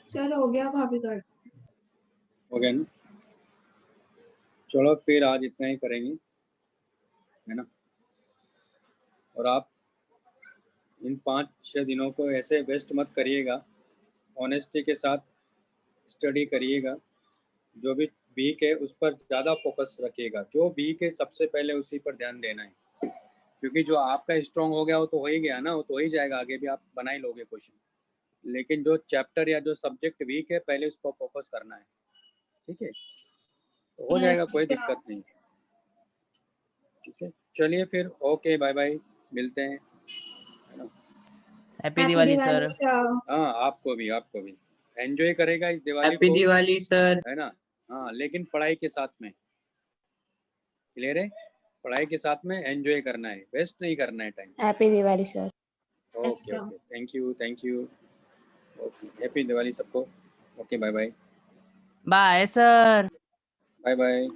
सर हो गया, कॉपी कर। हो गया ना? चलो फिर आज इतना ही करेंगे, है ना? और आप इन 5-6 दिनों को ऐसे वेस्ट मत करिएगा, ऑनेस्टी के साथ स्टडी करिएगा। जो भी वीक है उस पर ज़्यादा फोकस रखिएगा, जो वीक है सबसे पहले उसी पर ध्यान देना है, क्योंकि जो आपका स्ट्रांग हो गया वो तो हो ही गया ना, वो तो हो ही जाएगा, आगे भी आप बना ही लोगे क्वेश्चन। लेकिन जो चैप्टर या जो सब्जेक्ट वीक है पहले उस पर फोकस करना है, ठीक है? तो हो जाएगा, कोई दिक्कत नहीं, ठीक है? चलिए फिर, ओके, बाय बाय, मिलते हैं, है ना? Happy Diwali sir. सर। हाँ, आपको भी एंजॉय करेगा इस दिवाली हैप्पी को, दिवाली सर। है ना? हाँ, लेकिन पढ़ाई के साथ में, क्लियर है? पढ़ाई के साथ में एंजॉय करना है, वेस्ट नहीं करना है time. Happy Diwali sir. Okay sir. Okay, thank you, okay, happy Diwali सबको। Okay, bye bye, bye sir. Bye bye.